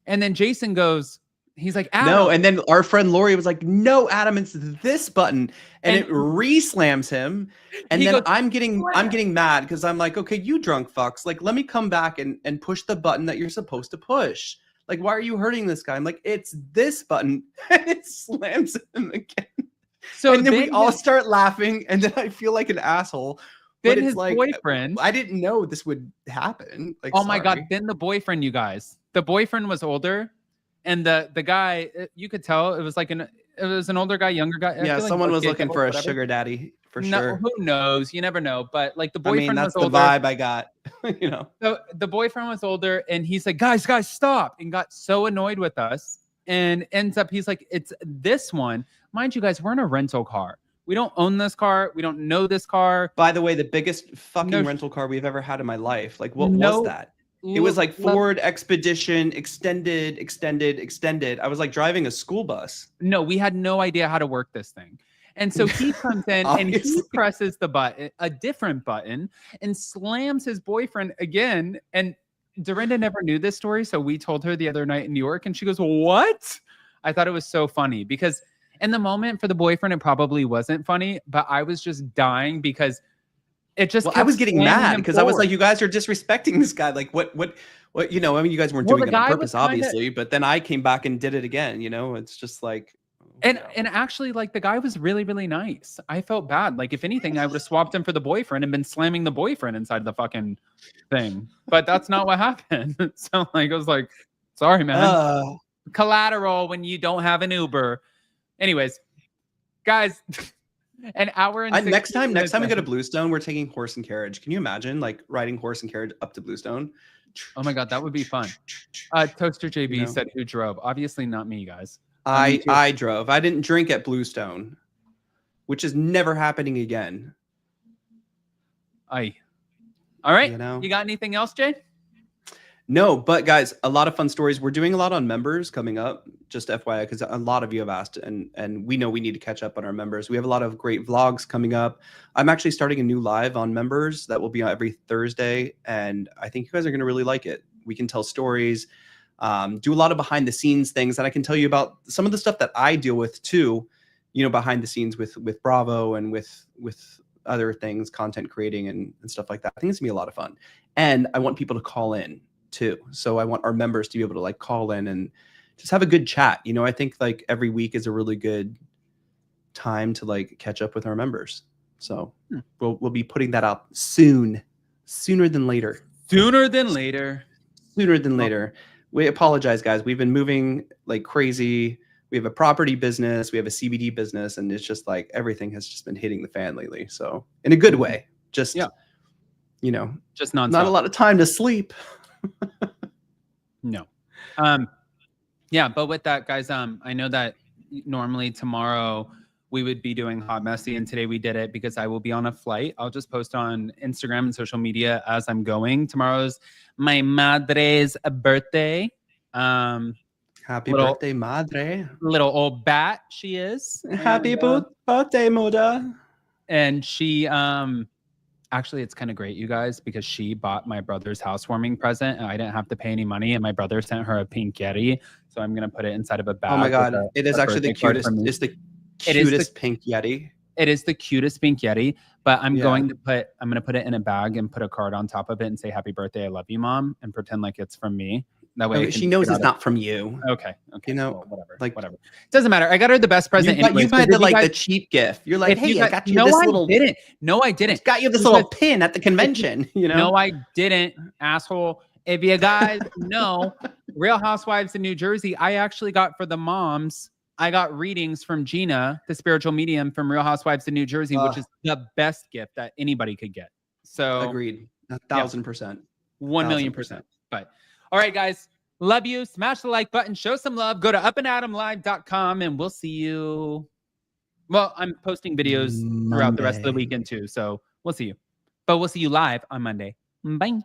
[SPEAKER 1] And then Jason goes, he's like, Adam.
[SPEAKER 2] No. And then our friend Lori was like, no, Adam, it's this button. And it re-slams him. And then goes, I'm getting mad because I'm like, okay, you drunk fucks. Like, let me come back and push the button that you're supposed to push. Like, why are you hurting this guy? I'm like, it's this button. And it slams him again. So and then we all start laughing. And then I feel like an asshole.
[SPEAKER 1] Then his boyfriend.
[SPEAKER 2] I didn't know this would happen. Like,
[SPEAKER 1] oh my God. Then the boyfriend, you guys. The boyfriend was older. And the guy, you could tell it was like an older guy, younger guy.
[SPEAKER 2] Yeah, someone was looking for a sugar daddy for sure.
[SPEAKER 1] Who knows? You never know. But like the boyfriend
[SPEAKER 2] that's
[SPEAKER 1] was older.
[SPEAKER 2] The vibe I got. You know.
[SPEAKER 1] So the boyfriend was older, and he's like, guys, stop! And got so annoyed with us, and ends up he's like, it's this one. Mind you, guys, we're in a rental car. We don't own this car. We don't know this car.
[SPEAKER 2] By the way, the biggest fucking rental car we've ever had in my life. Like, what was that? It was like Ford Expedition, extended. I was like driving a school bus.
[SPEAKER 1] No, we had no idea how to work this thing. And so he comes in and he presses the button, a different button, and slams his boyfriend again. And Dorinda never knew this story, so we told her the other night in New York, and she goes, "What?" I thought it was so funny because in the moment for the boyfriend, it probably wasn't funny, but I was just dying because it just.
[SPEAKER 2] I was getting mad because I was like, "You guys are disrespecting this guy. Like, what? You know, I mean, you guys weren't doing it on purpose, obviously, but then I came back and did it again. You know, it's just like."
[SPEAKER 1] And actually, like, the guy was really, really nice. I felt bad. Like, if anything, I would have swapped him for the boyfriend and been slamming the boyfriend inside the fucking thing. But that's not what happened. So, like, I was like, sorry, man. Collateral when you don't have an Uber. Anyways, guys, an hour and
[SPEAKER 2] next time we go to Bluestone, we're taking horse and carriage. Can you imagine, like, riding horse and carriage up to Bluestone?
[SPEAKER 1] Oh my God, that would be fun. Toaster JB said who drove. Obviously not me, guys.
[SPEAKER 2] I drove. I didn't drink at Bluestone, which is never happening again.
[SPEAKER 1] All right. You got anything else, Jay?
[SPEAKER 2] No, but guys, a lot of fun stories. We're doing a lot on members coming up, just FYI, because a lot of you have asked, and we know we need to catch up on our members. We have a lot of great vlogs coming up. I'm actually starting a new live on members that will be on every Thursday, and I think you guys are going to really like it. We can tell stories. Do a lot of behind the scenes things, and I can tell you about some of the stuff that I deal with too, you know, behind the scenes with Bravo and with other things, content creating and stuff like that. I think it's gonna be a lot of fun, and I want people to call in too. So I want our members to be able to like call in and just have a good chat. You know, I think like every week is a really good time to like catch up with our members. So we'll be putting that out sooner than later. We apologize, guys. We've been moving like crazy. We have a property business. We have a CBD business. And it's just like everything has just been hitting the fan lately. So in a good way, just, you know,
[SPEAKER 1] just not
[SPEAKER 2] a lot of time to sleep.
[SPEAKER 1] No. Yeah. But with that, guys, I know that normally tomorrow we would be doing Hot Messy. And today we did it because I will be on a flight. I'll just post on Instagram and social media as I'm going. Tomorrow's my madre's birthday.
[SPEAKER 2] Happy birthday, madre.
[SPEAKER 1] Little old bat she is.
[SPEAKER 2] Happy birthday, mother.
[SPEAKER 1] And she actually, it's kind of great, you guys, because she bought my brother's housewarming present and I didn't have to pay any money, and my brother sent her a pink Yeti, so I'm gonna put it inside of a bag.
[SPEAKER 2] Oh my God, it is actually the cutest. It's the cutest pink Yeti.
[SPEAKER 1] It is the cutest pink Yeti, but I'm going to put it in a bag and put a card on top of it and say "Happy birthday, I love you, Mom," and pretend like it's from me. That way
[SPEAKER 2] she knows it's not from you.
[SPEAKER 1] Okay.
[SPEAKER 2] You know,
[SPEAKER 1] well, whatever. Like whatever. It doesn't matter. I got her the best present.
[SPEAKER 2] You got the cheap gift. You're like, hey, I got you this little.
[SPEAKER 1] No, I didn't.
[SPEAKER 2] Got you this little pin at the convention. You know.
[SPEAKER 1] No, I didn't, asshole. If you guys know, Real Housewives in New Jersey, I actually got for the moms. I got readings from Gina, the spiritual medium from Real Housewives in New Jersey, which is the best gift that anybody could get. So
[SPEAKER 2] agreed, 1,000%,
[SPEAKER 1] 1,000,000%. But all right, guys, love you. Smash the like button, show some love. Go to upandadamlive.com and we'll see you. Well, I'm posting videos throughout the rest of the weekend too, so we'll see you. But we'll see you live on Monday. Bye.